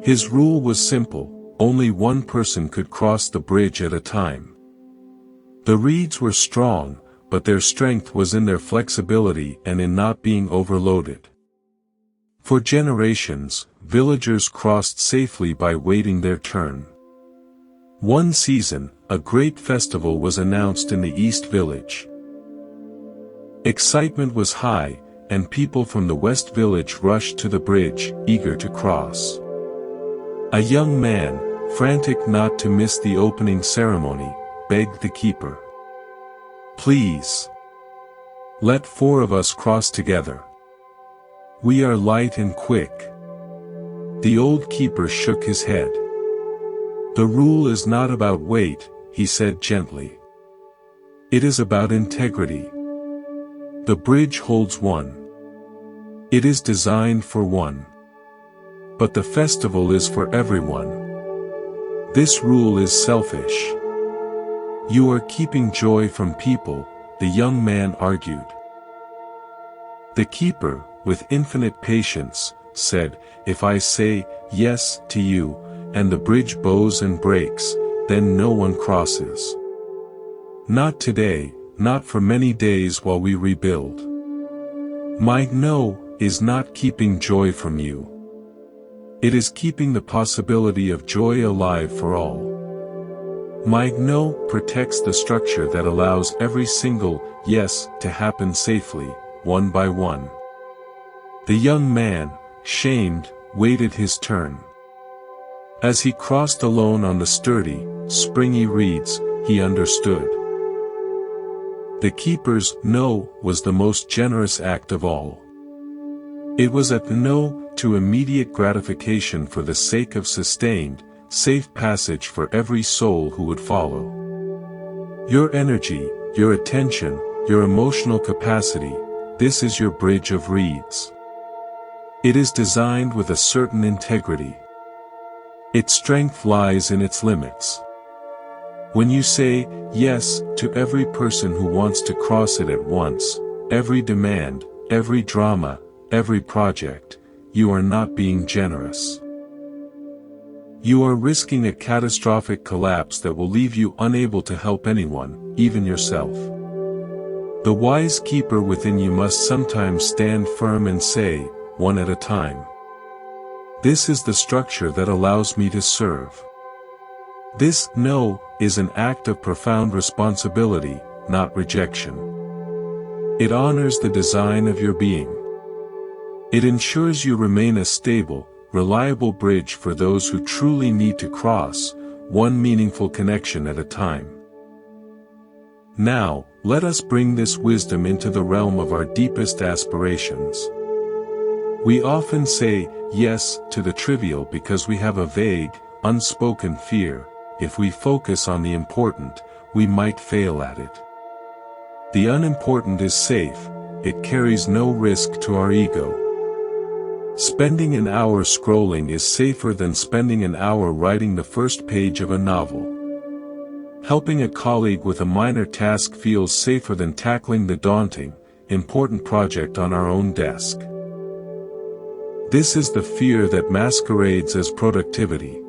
His rule was simple: only one person could cross the bridge at a time. The reeds were strong, but their strength was in their flexibility and in not being overloaded. For generations, villagers crossed safely by waiting their turn. One season, a great festival was announced in the East Village. Excitement was high, and people from the West Village rushed to the bridge, eager to cross. A young man, frantic not to miss the opening ceremony, begged the keeper. "Please. Let 4 of us cross together. We are light and quick." The old keeper shook his head. "The rule is not about weight," he said gently. "It is about integrity. The bridge holds one. It is designed for one. But the festival is for everyone. This rule is selfish. You are keeping joy from people," the young man argued. The keeper, with infinite patience, said, "If I say yes to you, and the bridge bows and breaks, then no one crosses. Not today, not for many days while we rebuild. My no is not keeping joy from you. It is keeping the possibility of joy alive for all. My no protects the structure that allows every single yes to happen safely, one by one." The young man, shamed, waited his turn. As he crossed alone on the sturdy, springy reeds, he understood. The keeper's no was the most generous act of all. It was a no to immediate gratification for the sake of sustained, safe passage for every soul who would follow. Your energy, your attention, your emotional capacity, this is your bridge of reeds. It is designed with a certain integrity. Its strength lies in its limits. When you say yes to every person who wants to cross it at once, every demand, every drama, every project, you are not being generous. You are risking a catastrophic collapse that will leave you unable to help anyone, even yourself. The wise keeper within you must sometimes stand firm and say, one at a time. This is the structure that allows me to serve. This no is an act of profound responsibility, not rejection. It honors the design of your being. It ensures you remain a stable, reliable bridge for those who truly need to cross, one meaningful connection at a time. Now, let us bring this wisdom into the realm of our deepest aspirations. We often say yes to the trivial because we have a vague, unspoken fear: if we focus on the important, we might fail at it. The unimportant is safe, it carries no risk to our ego. Spending an hour scrolling is safer than spending an hour writing the first page of a novel. Helping a colleague with a minor task feels safer than tackling the daunting, important project on our own desk. This is the fear that masquerades as productivity.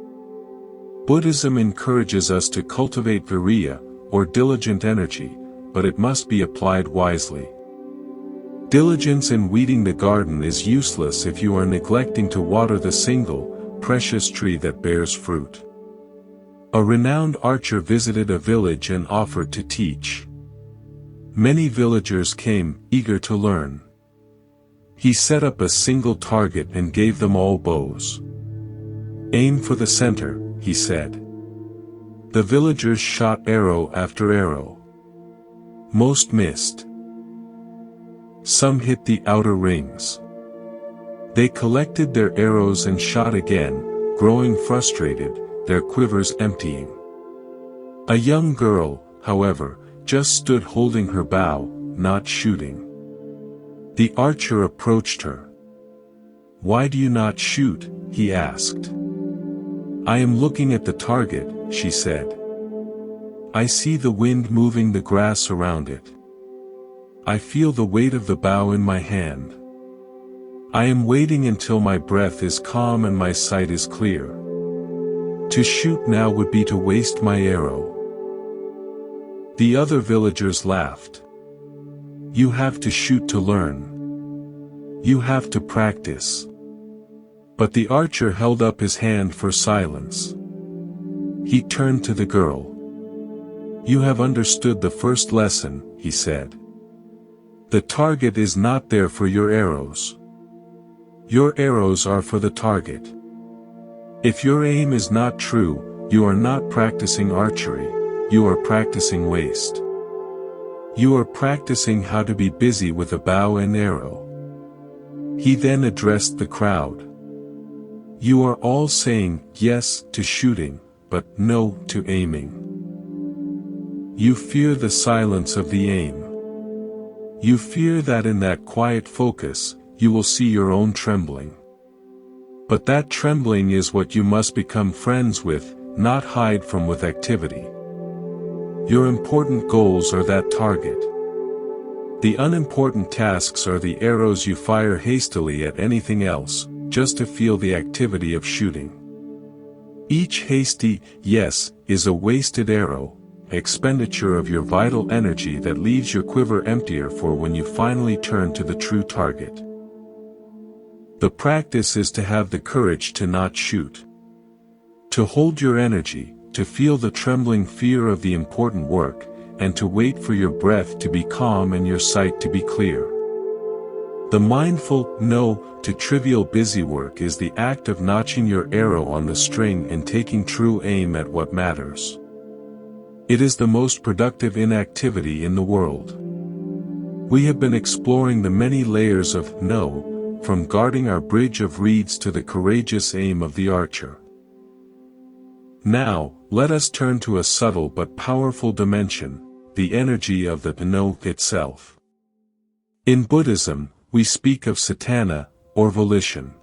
Buddhism encourages us to cultivate viriya, or diligent energy, but it must be applied wisely. Diligence in weeding the garden is useless if you are neglecting to water the single, precious tree that bears fruit. A renowned archer visited a village and offered to teach. Many villagers came, eager to learn. He set up a single target and gave them all bows. "Aim for the center," he said. The villagers shot arrow after arrow. Most missed. Some hit the outer rings. They collected their arrows and shot again, growing frustrated, their quivers emptying. A young girl, however, just stood holding her bow, not shooting. The archer approached her. "Why do you not shoot?" he asked. "I am looking at the target," she said. "I see the wind moving the grass around it. I feel the weight of the bow in my hand. I am waiting until my breath is calm and my sight is clear. To shoot now would be to waste my arrow." The other villagers laughed. "You have to shoot to learn. You have to practice." But the archer held up his hand for silence. He turned to the girl. "You have understood the first lesson," he said. "The target is not there for your arrows. Your arrows are for the target. If your aim is not true, you are not practicing archery, you are practicing waste. You are practicing how to be busy with a bow and arrow." He then addressed the crowd. "You are all saying yes to shooting, but no to aiming. You fear the silence of the aim. You fear that in that quiet focus, you will see your own trembling. But that trembling is what you must become friends with, not hide from with activity. Your important goals are that target. The unimportant tasks are the arrows you fire hastily at anything else, just to feel the activity of shooting. Each hasty yes is a wasted arrow, expenditure of your vital energy that leaves your quiver emptier for when you finally turn to the true target. The practice is to have the courage to not shoot. To hold your energy, to feel the trembling fear of the important work, and to wait for your breath to be calm and your sight to be clear. The mindful no to trivial busy work is the act of notching your arrow on the string and taking true aim at what matters. It is the most productive inactivity in the world. We have been exploring the many layers of no, from guarding our bridge of reeds to the courageous aim of the archer. Now, let us turn to a subtle but powerful dimension, the energy of the no itself. In Buddhism, we speak of satana, or volition.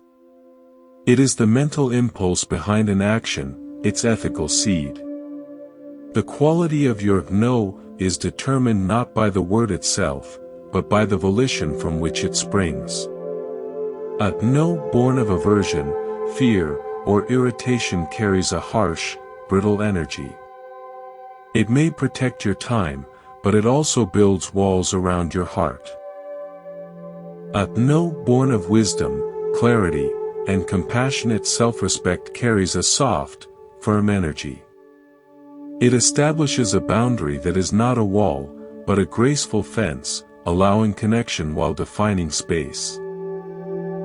It is the mental impulse behind an action, its ethical seed. The quality of your no is determined not by the word itself, but by the volition from which it springs. A no born of aversion, fear, or irritation carries a harsh, brittle energy. It may protect your time, but it also builds walls around your heart. A no born of wisdom, clarity, and compassionate self-respect carries a soft, firm energy. It establishes a boundary that is not a wall, but a graceful fence, allowing connection while defining space.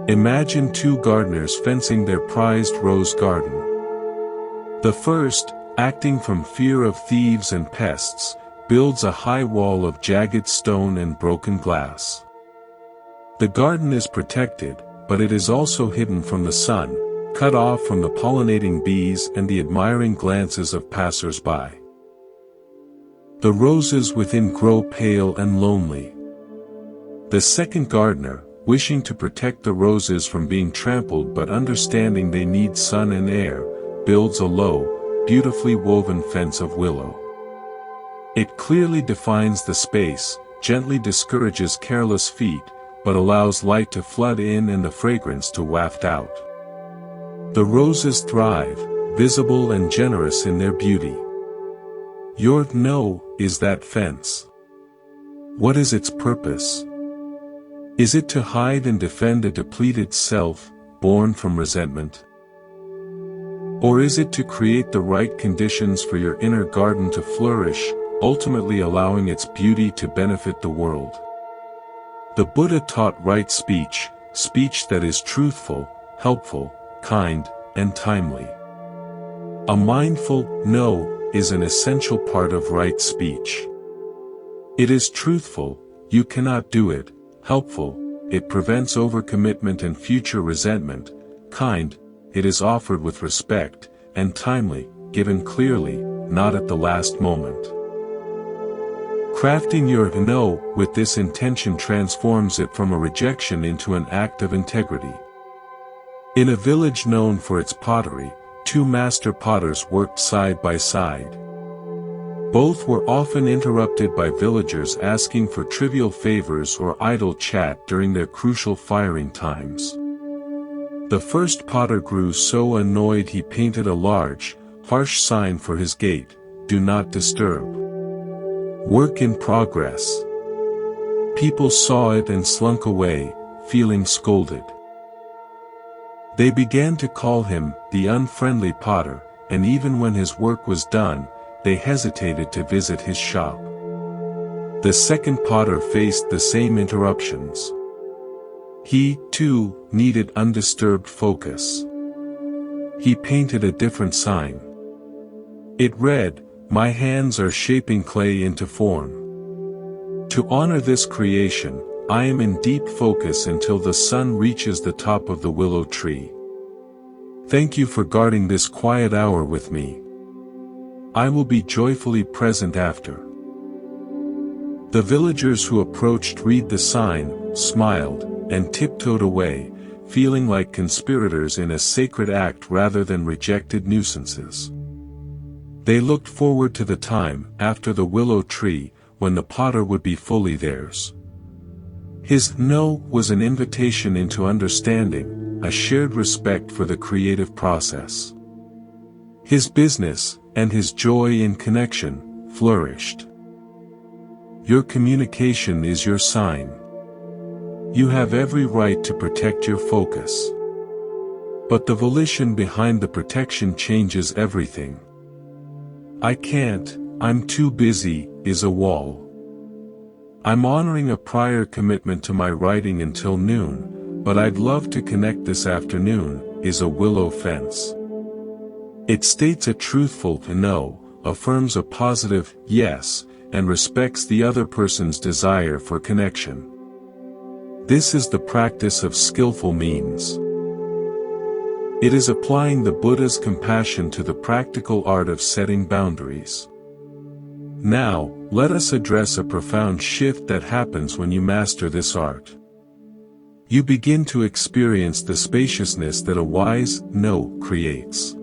Imagine two gardeners fencing their prized rose garden. The first, acting from fear of thieves and pests, builds a high wall of jagged stone and broken glass. The garden is protected, but it is also hidden from the sun, cut off from the pollinating bees and the admiring glances of passers-by. The roses within grow pale and lonely. The second gardener, wishing to protect the roses from being trampled but understanding they need sun and air, builds a low, beautifully woven fence of willow. It clearly defines the space, gently discourages careless feet, but allows light to flood in and the fragrance to waft out. The roses thrive, visible and generous in their beauty. Your no is that fence. What is its purpose? Is it to hide and defend a depleted self, born from resentment? Or is it to create the right conditions for your inner garden to flourish, ultimately allowing its beauty to benefit the world? The Buddha taught right speech, speech that is truthful, helpful, kind, and timely. A mindful no is an essential part of right speech. It is truthful, you cannot do it; helpful, it prevents overcommitment and future resentment; kind, it is offered with respect; and timely, given clearly, not at the last moment. Crafting your no with this intention transforms it from a rejection into an act of integrity. In a village known for its pottery, two master potters worked side by side. Both were often interrupted by villagers asking for trivial favors or idle chat during their crucial firing times. The first potter grew so annoyed he painted a large, harsh sign for his gate: "Do not disturb. Work in progress." People saw it and slunk away, feeling scolded. They began to call him the unfriendly potter, and even when his work was done, they hesitated to visit his shop. The second potter faced the same interruptions. He, too, needed undisturbed focus. He painted a different sign. It read, "My hands are shaping clay into form. To honor this creation, I am in deep focus until the sun reaches the top of the willow tree. Thank you for guarding this quiet hour with me. I will be joyfully present after." The villagers who approached read the sign, smiled, and tiptoed away, feeling like conspirators in a sacred act rather than rejected nuisances. They looked forward to the time, after the willow tree, when the potter would be fully theirs. His no was an invitation into understanding, a shared respect for the creative process. His business, and his joy in connection, flourished. Your communication is your sign. You have every right to protect your focus. But the volition behind the protection changes everything. "I can't, I'm too busy," is a wall. "I'm honoring a prior commitment to my writing until noon, but I'd love to connect this afternoon," is a willow fence. It states a truthful no, affirms a positive yes, and respects the other person's desire for connection. This is the practice of skillful means. It is applying the Buddha's compassion to the practical art of setting boundaries. Now, let us address a profound shift that happens when you master this art. You begin to experience the spaciousness that a wise no creates.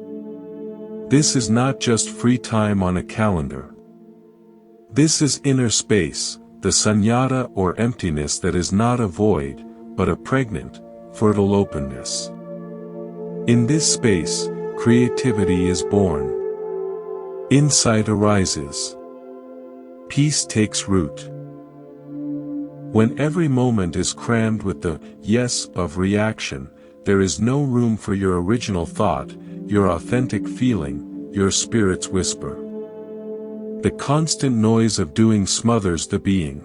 This is not just free time on a calendar. This is inner space, the sunyata or emptiness that is not a void, but a pregnant, fertile openness. In this space, creativity is born. Insight arises. Peace takes root. When every moment is crammed with the yes of reaction, there is no room for your original thought, your authentic feeling, your spirit's whisper. The constant noise of doing smothers the being.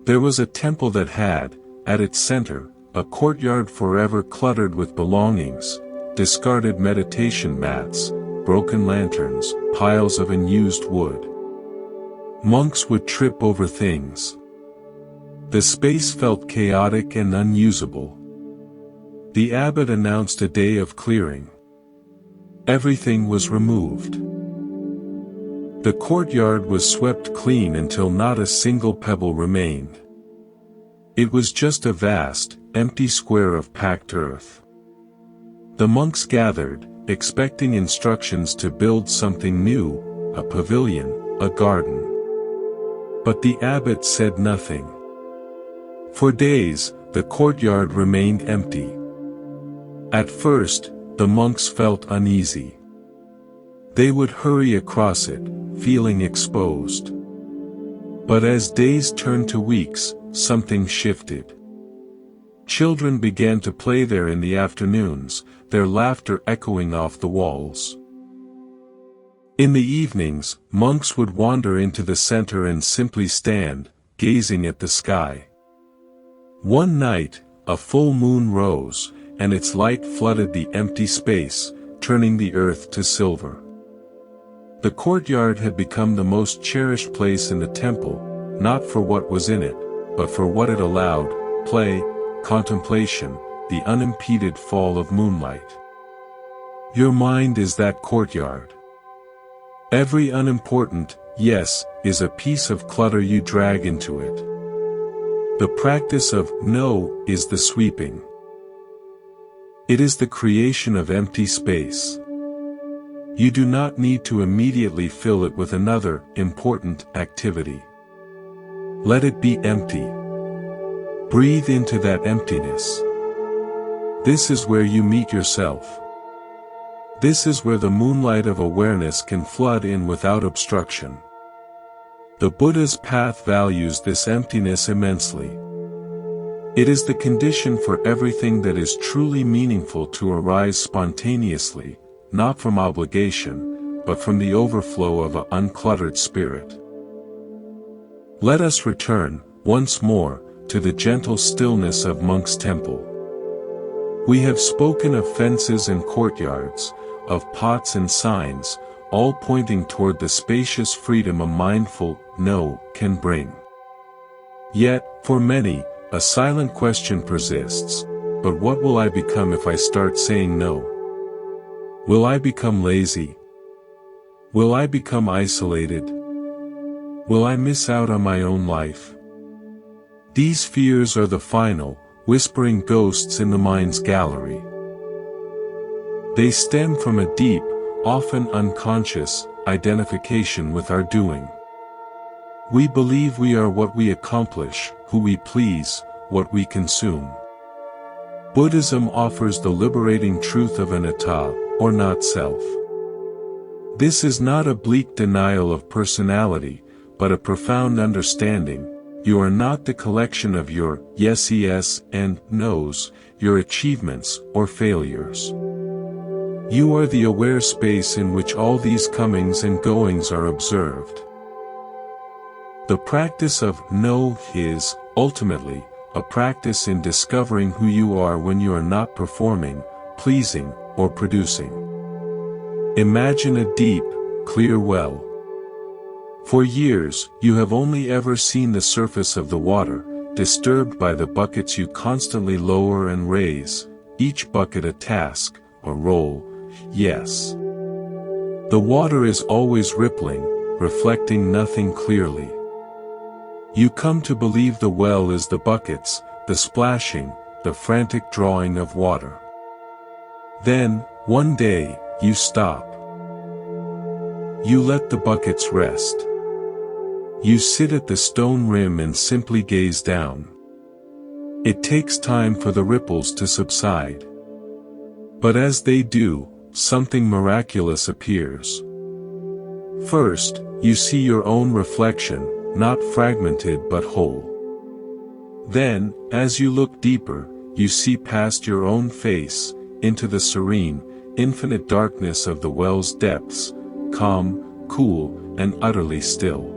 There was a temple that had, at its center, a courtyard forever cluttered with belongings, discarded meditation mats, broken lanterns, piles of unused wood. Monks would trip over things. The space felt chaotic and unusable. The abbot announced a day of clearing. Everything was removed. The courtyard was swept clean until not a single pebble remained. It was just a vast, empty square of packed earth. The monks gathered, expecting instructions to build something new, a pavilion, a garden. But the abbot said nothing. For days, the courtyard remained empty. At first, the monks felt uneasy. They would hurry across it, feeling exposed. But as days turned to weeks, something shifted. Children began to play there in the afternoons, their laughter echoing off the walls. In the evenings, monks would wander into the center and simply stand, gazing at the sky. One night, a full moon rose, and its light flooded the empty space, turning the earth to silver. The courtyard had become the most cherished place in the temple, not for what was in it, but for what it allowed: play, contemplation, the unimpeded fall of moonlight. Your mind is that courtyard. Every unimportant yes is a piece of clutter you drag into it. The practice of no is the sweeping. It is the creation of empty space. You do not need to immediately fill it with another important activity. Let it be empty. Breathe into that emptiness. This is where you meet yourself. This is where the moonlight of awareness can flood in without obstruction. The Buddha's path values this emptiness immensely. It is the condition for everything that is truly meaningful to arise spontaneously, not from obligation, but from the overflow of an uncluttered spirit. Let us return, once more, to the gentle stillness of Monk's Temple. We have spoken of fences and courtyards, of pots and signs, all pointing toward the spacious freedom a mindful no can bring. Yet, for many, a silent question persists: but what will I become if I start saying no? Will I become lazy? Will I become isolated? Will I miss out on my own life? These fears are the final, whispering ghosts in the mind's gallery. They stem from a deep, often unconscious, identification with our doing. We believe we are what we accomplish, who we please, what we consume. Buddhism offers the liberating truth of anatta, or not self. This is not a bleak denial of personality, but a profound understanding. You are not the collection of your yes and no's, your achievements or failures. You are the aware space in which all these comings and goings are observed. The practice of no is, ultimately, a practice in discovering who you are when you are not performing, pleasing, or producing. Imagine a deep, clear well. For years, you have only ever seen the surface of the water, disturbed by the buckets you constantly lower and raise, each bucket a task, a role. Yes. The water is always rippling, reflecting nothing clearly. You come to believe the well is the buckets, the splashing, the frantic drawing of water. Then, one day, you stop. You let the buckets rest. You sit at the stone rim and simply gaze down. It takes time for the ripples to subside. But as they do, something miraculous appears. First, you see your own reflection, not fragmented but whole. Then, as you look deeper, you see past your own face, into the serene, infinite darkness of the well's depths, calm, cool, and utterly still.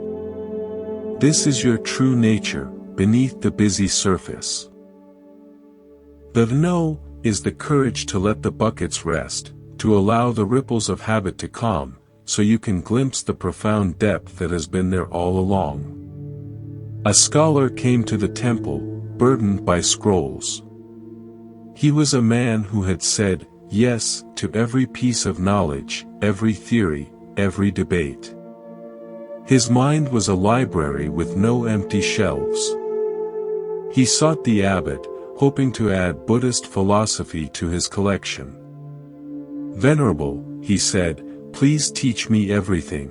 This is your true nature, beneath the busy surface. The no is the courage to let the buckets rest, to allow the ripples of habit to calm, so you can glimpse the profound depth that has been there all along. A scholar came to the temple, burdened by scrolls. He was a man who had said yes to every piece of knowledge, every theory, every debate. His mind was a library with no empty shelves. He sought the abbot, hoping to add Buddhist philosophy to his collection. "Venerable," he said, "please teach me everything.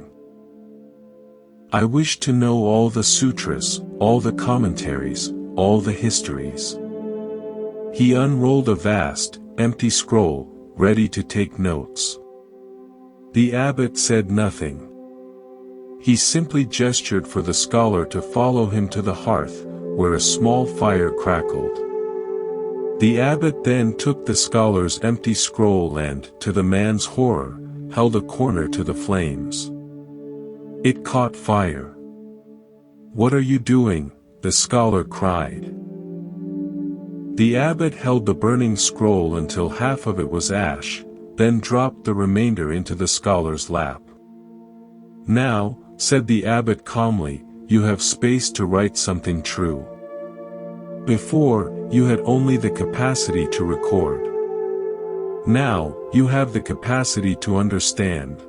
I wish to know all the sutras, all the commentaries, all the histories." He unrolled a vast, empty scroll, ready to take notes. The abbot said nothing. He simply gestured for the scholar to follow him to the hearth, where a small fire crackled. The abbot then took the scholar's empty scroll and, to the man's horror, held a corner to the flames. It caught fire. "What are you doing?" the scholar cried. The abbot held the burning scroll until half of it was ash, then dropped the remainder into the scholar's lap. "Now," said the abbot calmly, "you have space to write something true. Before, you had only the capacity to record. Now, you have the capacity to understand.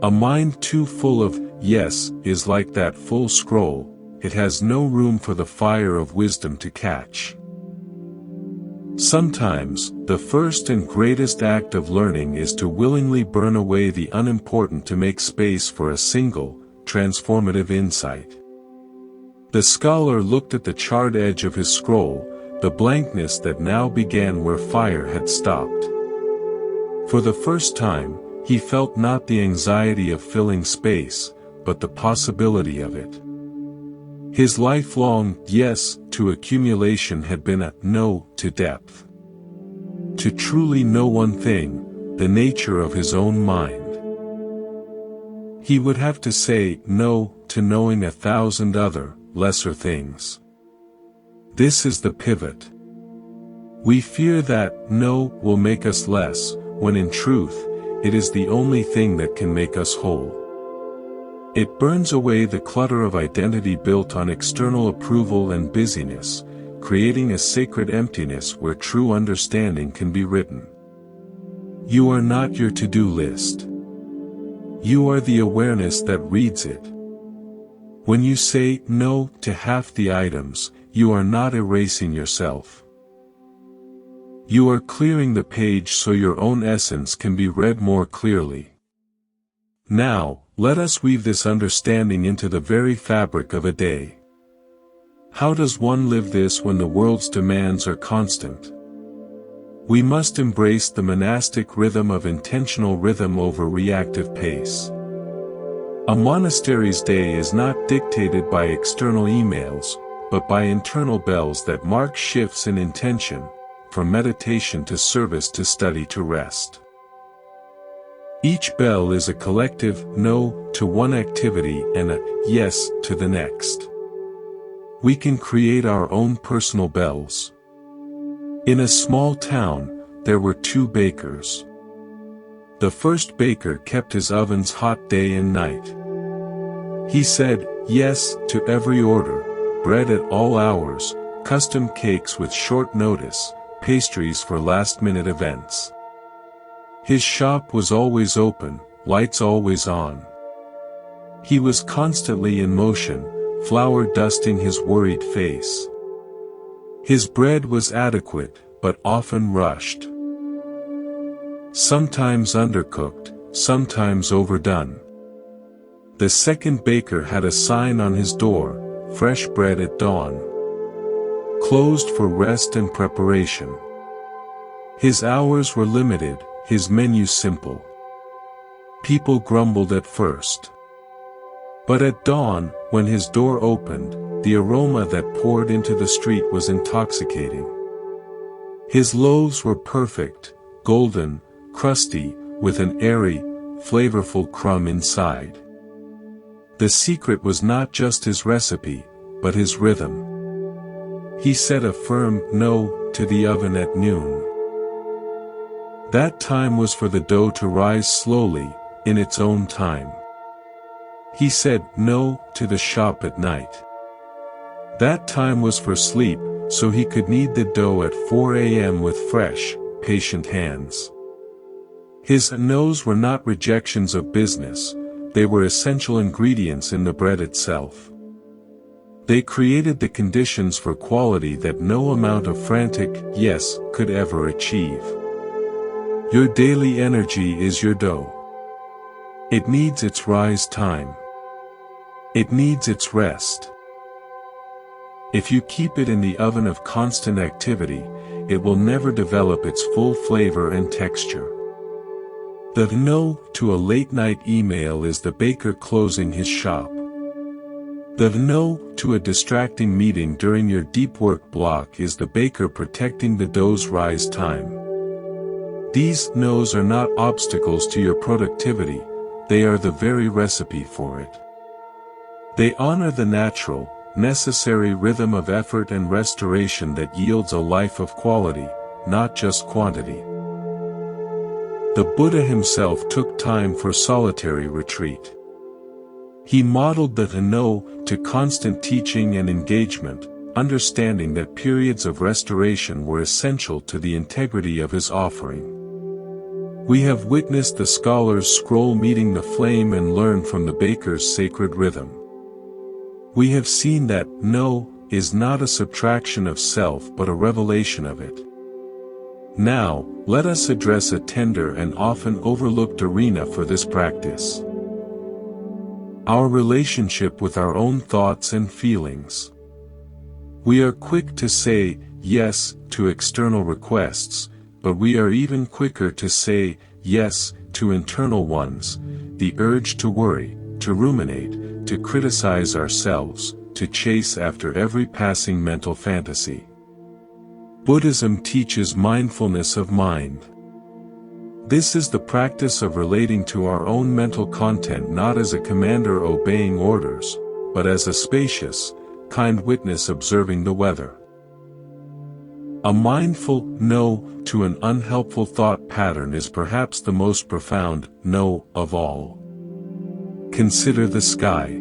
A mind too full of yes is like that full scroll, it has no room for the fire of wisdom to catch." Sometimes, the first and greatest act of learning is to willingly burn away the unimportant to make space for a single, transformative insight. The scholar looked at the charred edge of his scroll, the blankness that now began where fire had stopped. For the first time, he felt not the anxiety of filling space, but the possibility of it. His lifelong yes to accumulation had been a no to depth. To truly know one thing, the nature of his own mind. He would have to say no to knowing 1,000 other, lesser things. This is the pivot. We fear that no will make us less, when in truth, it is the only thing that can make us whole. It burns away the clutter of identity built on external approval and busyness, creating a sacred emptiness where true understanding can be written. You are not your to-do list. You are the awareness that reads it. When you say no to half the items, you are not erasing yourself. You are clearing the page so your own essence can be read more clearly. Now, let us weave this understanding into the very fabric of a day. How does one live this when the world's demands are constant? We must embrace the monastic rhythm of intentional rhythm over reactive pace. A monastery's day is not dictated by external emails, but by internal bells that mark shifts in intention, from meditation to service to study to rest. Each bell is a collective no to one activity and a yes to the next. We can create our own personal bells. In a small town, there were 2 bakers. The first baker kept his ovens hot day and night. He said yes to every order, bread at all hours, custom cakes with short notice, pastries for last-minute events. His shop was always open, lights always on. He was constantly in motion, flour dusting his worried face. His bread was adequate, but often rushed. Sometimes undercooked, sometimes overdone. The second baker had a sign on his door, "Fresh bread at dawn." Closed for rest and preparation. His hours were limited, his menu simple. People grumbled at first. But at dawn, when his door opened, the aroma that poured into the street was intoxicating. His loaves were perfect, golden, crusty, with an airy, flavorful crumb inside. The secret was not just his recipe, but his rhythm. He said a firm no to the oven at noon. That time was for the dough to rise slowly, in its own time. He said no to the shop at night. That time was for sleep, so he could knead the dough at 4 a.m. with fresh, patient hands. His no's were not rejections of business, they were essential ingredients in the bread itself. They created the conditions for quality that no amount of frantic yes could ever achieve. Your daily energy is your dough. It needs its rise time. It needs its rest. If you keep it in the oven of constant activity, it will never develop its full flavor and texture. The no to a late-night email is the baker closing his shop. The no to a distracting meeting during your deep work block is the baker protecting the dough's rise time. These no's are not obstacles to your productivity, they are the very recipe for it. They honor the natural, necessary rhythm of effort and restoration that yields a life of quality, not just quantity. The Buddha himself took time for solitary retreat. He modeled the no to constant teaching and engagement, understanding that periods of restoration were essential to the integrity of his offering. We have witnessed the scholar's scroll meeting the flame and learned from the baker's sacred rhythm. We have seen that no is not a subtraction of self but a revelation of it. Now, let us address a tender and often overlooked arena for this practice. Our relationship with our own thoughts and feelings. We are quick to say yes to external requests, but we are even quicker to say yes to internal ones, the urge to worry, to ruminate, to criticize ourselves, to chase after every passing mental fantasy. Buddhism teaches mindfulness of mind. This is the practice of relating to our own mental content not as a commander obeying orders, but as a spacious, kind witness observing the weather. A mindful no to an unhelpful thought pattern is perhaps the most profound no of all. Consider the sky.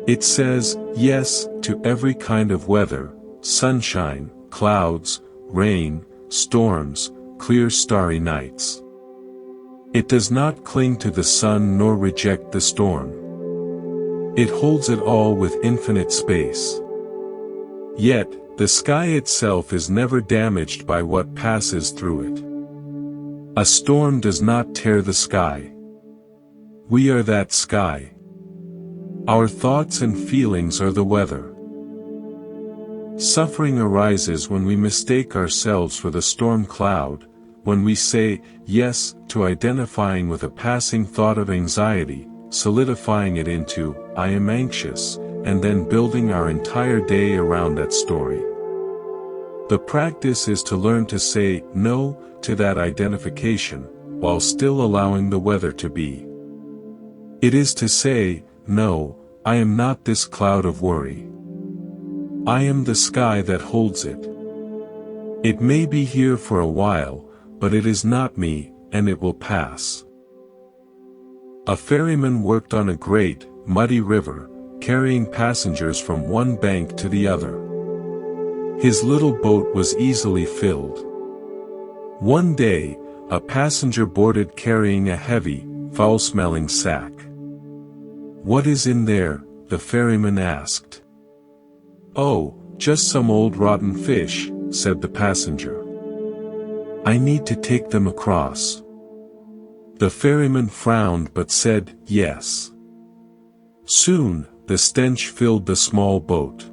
It says yes to every kind of weather, sunshine, clouds, rain, storms, clear starry nights. It does not cling to the sun nor reject the storm. It holds it all with infinite space. Yet, the sky itself is never damaged by what passes through it. A storm does not tear the sky. We are that sky. Our thoughts and feelings are the weather. Suffering arises when we mistake ourselves for the storm cloud, when we say yes to identifying with a passing thought of anxiety, solidifying it into, I am anxious, and then building our entire day around that story. The practice is to learn to say no to that identification, while still allowing the weather to be. It is to say, no, I am not this cloud of worry. I am the sky that holds it. It may be here for a while, but it is not me, and it will pass. A ferryman worked on a great, muddy river, carrying passengers from one bank to the other. His little boat was easily filled. One day, a passenger boarded carrying a heavy, foul-smelling sack. "What is in there?" the ferryman asked. "Oh, just some old rotten fish," said the passenger. "I need to take them across." The ferryman frowned but said, yes. Soon, the stench filled the small boat.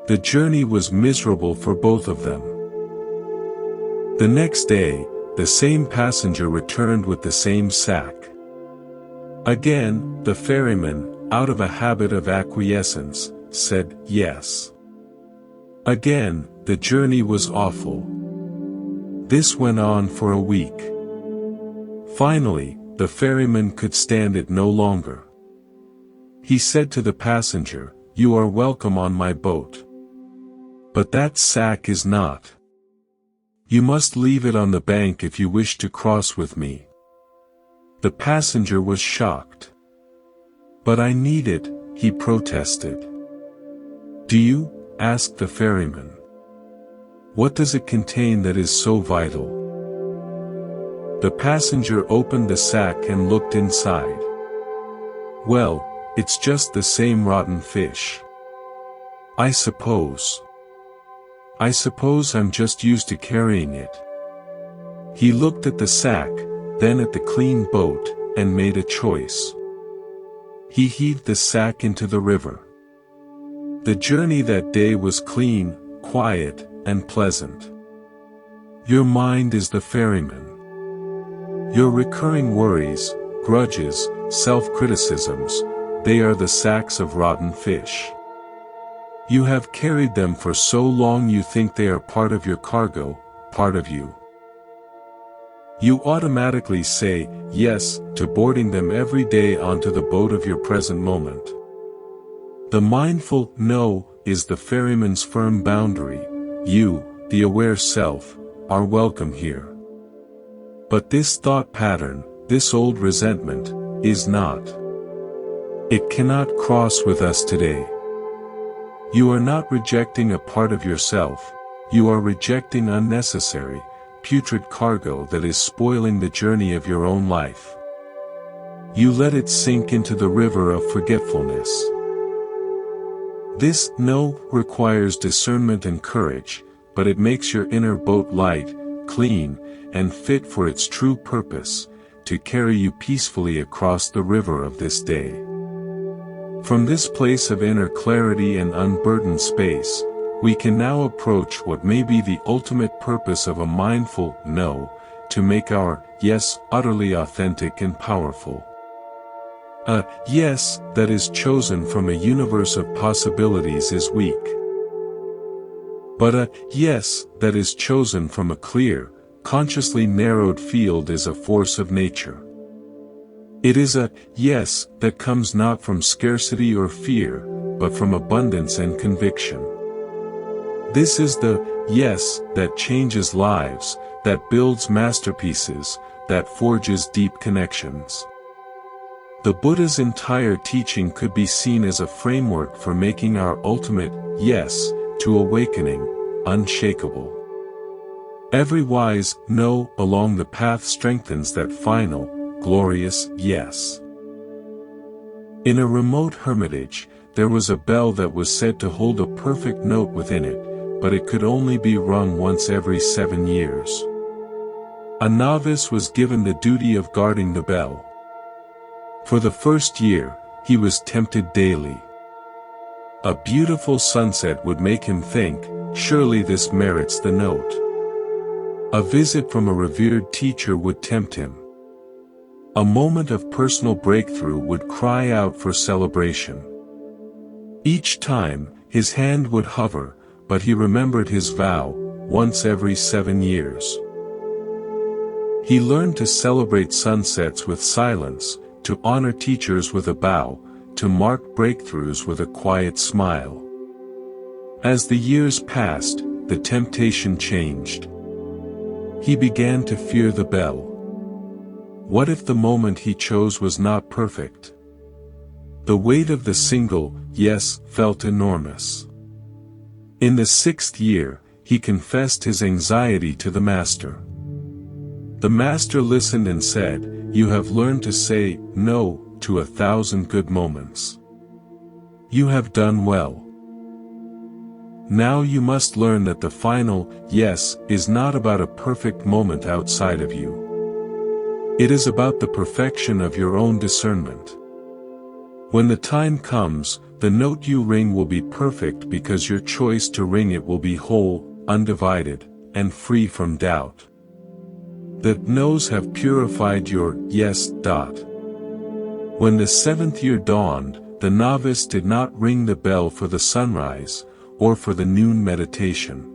The journey was miserable for both of them. The next day, the same passenger returned with the same sack. Again, the ferryman, out of a habit of acquiescence, said yes. Again, the journey was awful. This went on for a week. Finally, the ferryman could stand it no longer. He said to the passenger, "You are welcome on my boat. But that sack is not. You must leave it on the bank if you wish to cross with me." The passenger was shocked. "But I need it," he protested. "Do you?" asked the ferryman. "What does it contain that is so vital?" The passenger opened the sack and looked inside. Well, it's just the same rotten fish. I suppose. I suppose I'm just used to carrying it. He looked at the sack, then at the clean boat, and made a choice. He heaved the sack into the river. The journey that day was clean, quiet, and pleasant. Your mind is the ferryman. Your recurring worries, grudges, self-criticisms, they are the sacks of rotten fish. You have carried them for so long you think they are part of your cargo, part of you. You automatically say yes to boarding them every day onto the boat of your present moment. The mindful no is the ferryman's firm boundary. You, the aware self, are welcome here. But this thought pattern, this old resentment, is not. It cannot cross with us today. You are not rejecting a part of yourself, you are rejecting unnecessary, putrid cargo that is spoiling the journey of your own life. You let it sink into the river of forgetfulness. This no requires discernment and courage, but it makes your inner boat light, clean, and fit for its true purpose, to carry you peacefully across the river of this day. From this place of inner clarity and unburdened space, we can now approach what may be the ultimate purpose of a mindful no, to make our yes utterly authentic and powerful. A yes that is chosen from a universe of possibilities is weak. But a yes that is chosen from a clear, consciously narrowed field is a force of nature. It is a yes that comes not from scarcity or fear, but from abundance and conviction. This is the yes that changes lives, that builds masterpieces, that forges deep connections. The Buddha's entire teaching could be seen as a framework for making our ultimate yes to awakening unshakable. Every wise no along the path strengthens that final, glorious yes. In a remote hermitage, there was a bell that was said to hold a perfect note within it, but it could only be rung once every 7 years. A novice was given the duty of guarding the bell. For the first year, he was tempted daily. A beautiful sunset would make him think, surely this merits the note. A visit from a revered teacher would tempt him. A moment of personal breakthrough would cry out for celebration. Each time, his hand would hover, but he remembered his vow, once every 7 years. He learned to celebrate sunsets with silence, to honor teachers with a bow, to mark breakthroughs with a quiet smile. As the years passed, the temptation changed. He began to fear the bell. What if the moment he chose was not perfect? The weight of the single yes felt enormous. In the 6th year, he confessed his anxiety to the master. The master listened and said, "You have learned to say no to 1,000 good moments. You have done well. Now you must learn that the final yes is not about a perfect moment outside of you. It is about the perfection of your own discernment. When the time comes, the note you ring will be perfect because your choice to ring it will be whole, undivided, and free from doubt. The no's have purified your yes. When the 7th year dawned, the novice did not ring the bell for the sunrise, or for the noon meditation.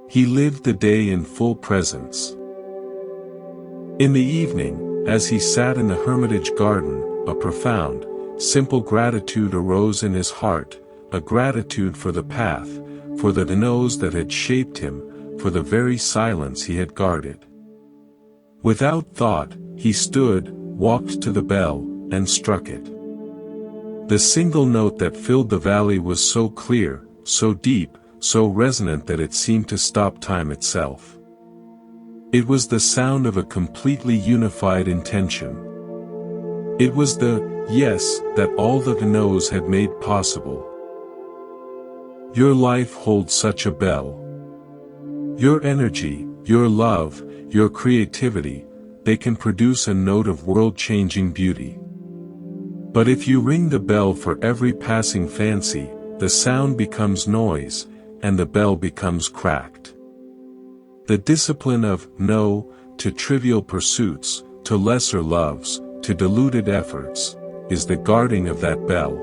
He lived the day in full presence. In the evening, as he sat in the hermitage garden, a profound, simple gratitude arose in his heart, a gratitude for the path, for the no's that had shaped him, for the very silence he had guarded. Without thought, he stood, walked to the bell, and struck it. The single note that filled the valley was so clear, so deep, so resonant that it seemed to stop time itself. It was the sound of a completely unified intention. It was the yes that all the no's had made possible. Your life holds such a bell. Your energy, your love, your creativity, they can produce a note of world-changing beauty. But if you ring the bell for every passing fancy, the sound becomes noise, and the bell becomes cracked. The discipline of no to trivial pursuits, to lesser loves, to diluted efforts, is the guarding of that bell.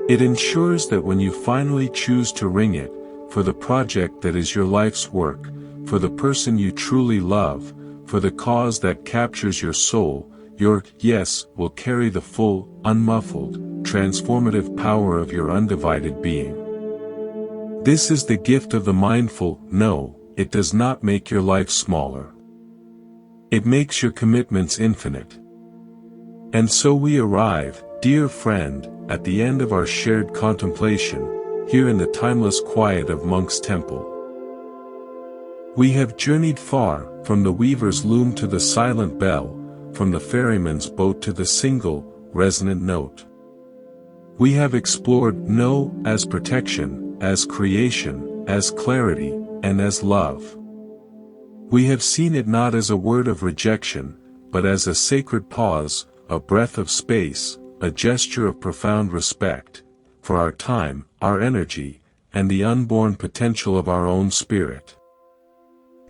It ensures that when you finally choose to ring it, for the project that is your life's work, for the person you truly love, for the cause that captures your soul, your yes will carry the full, unmuffled, transformative power of your undivided being. This is the gift of the mindful no. It does not make your life smaller. It makes your commitments infinite. And so we arrive, dear friend, at the end of our shared contemplation, here in the timeless quiet of Monk's Temple. We have journeyed far, from the weaver's loom to the silent bell, from the ferryman's boat to the single, resonant note. We have explored no as protection, as creation, as clarity, and as love. We have seen it not as a word of rejection, but as a sacred pause, a breath of space, a gesture of profound respect, for our time, our energy, and the unborn potential of our own spirit.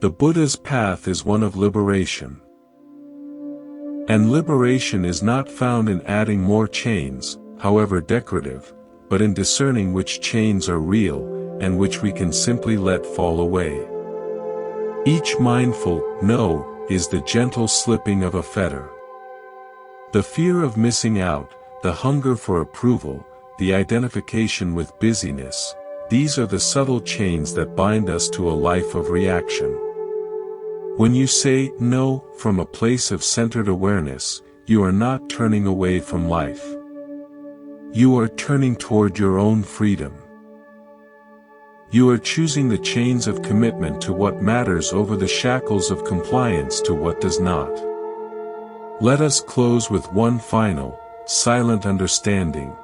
The Buddha's path is one of liberation. And liberation is not found in adding more chains, however decorative, but in discerning which chains are real, and which we can simply let fall away. Each mindful no is the gentle slipping of a fetter. The fear of missing out, the hunger for approval, the identification with busyness, these are the subtle chains that bind us to a life of reaction. When you say no from a place of centered awareness, you are not turning away from life. You are turning toward your own freedom. You are choosing the chains of commitment to what matters over the shackles of compliance to what does not. Let us close with one final, silent understanding.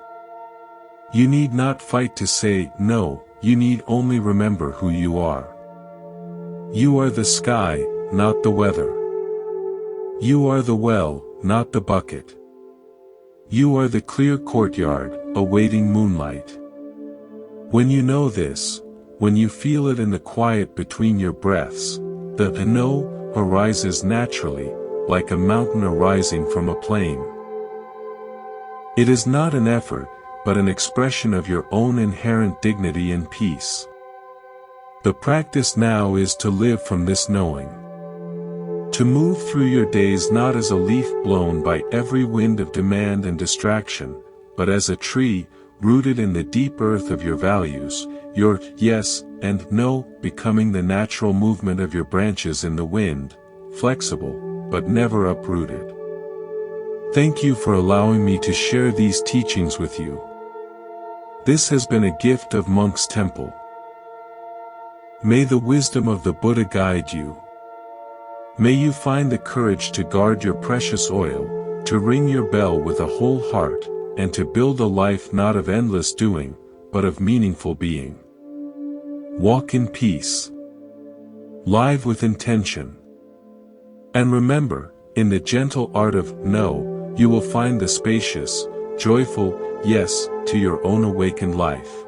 You need not fight to say no, you need only remember who you are. You are the sky, not the weather. You are the well, not the bucket. You are the clear courtyard, awaiting moonlight. When you know this, when you feel it in the quiet between your breaths, the no arises naturally, like a mountain arising from a plain. It is not an effort, but an expression of your own inherent dignity and peace. The practice now is to live from this knowing. To move through your days not as a leaf blown by every wind of demand and distraction, but as a tree, rooted in the deep earth of your values, your yes and no becoming the natural movement of your branches in the wind, flexible, but never uprooted. Thank you for allowing me to share these teachings with you. This has been a gift of Monk's Temple. May the wisdom of the Buddha guide you. May you find the courage to guard your precious oil, to ring your bell with a whole heart, and to build a life not of endless doing, but of meaningful being. Walk in peace. Live with intention. And remember, in the gentle art of no, you will find the spacious, joyful yes to your own awakened life.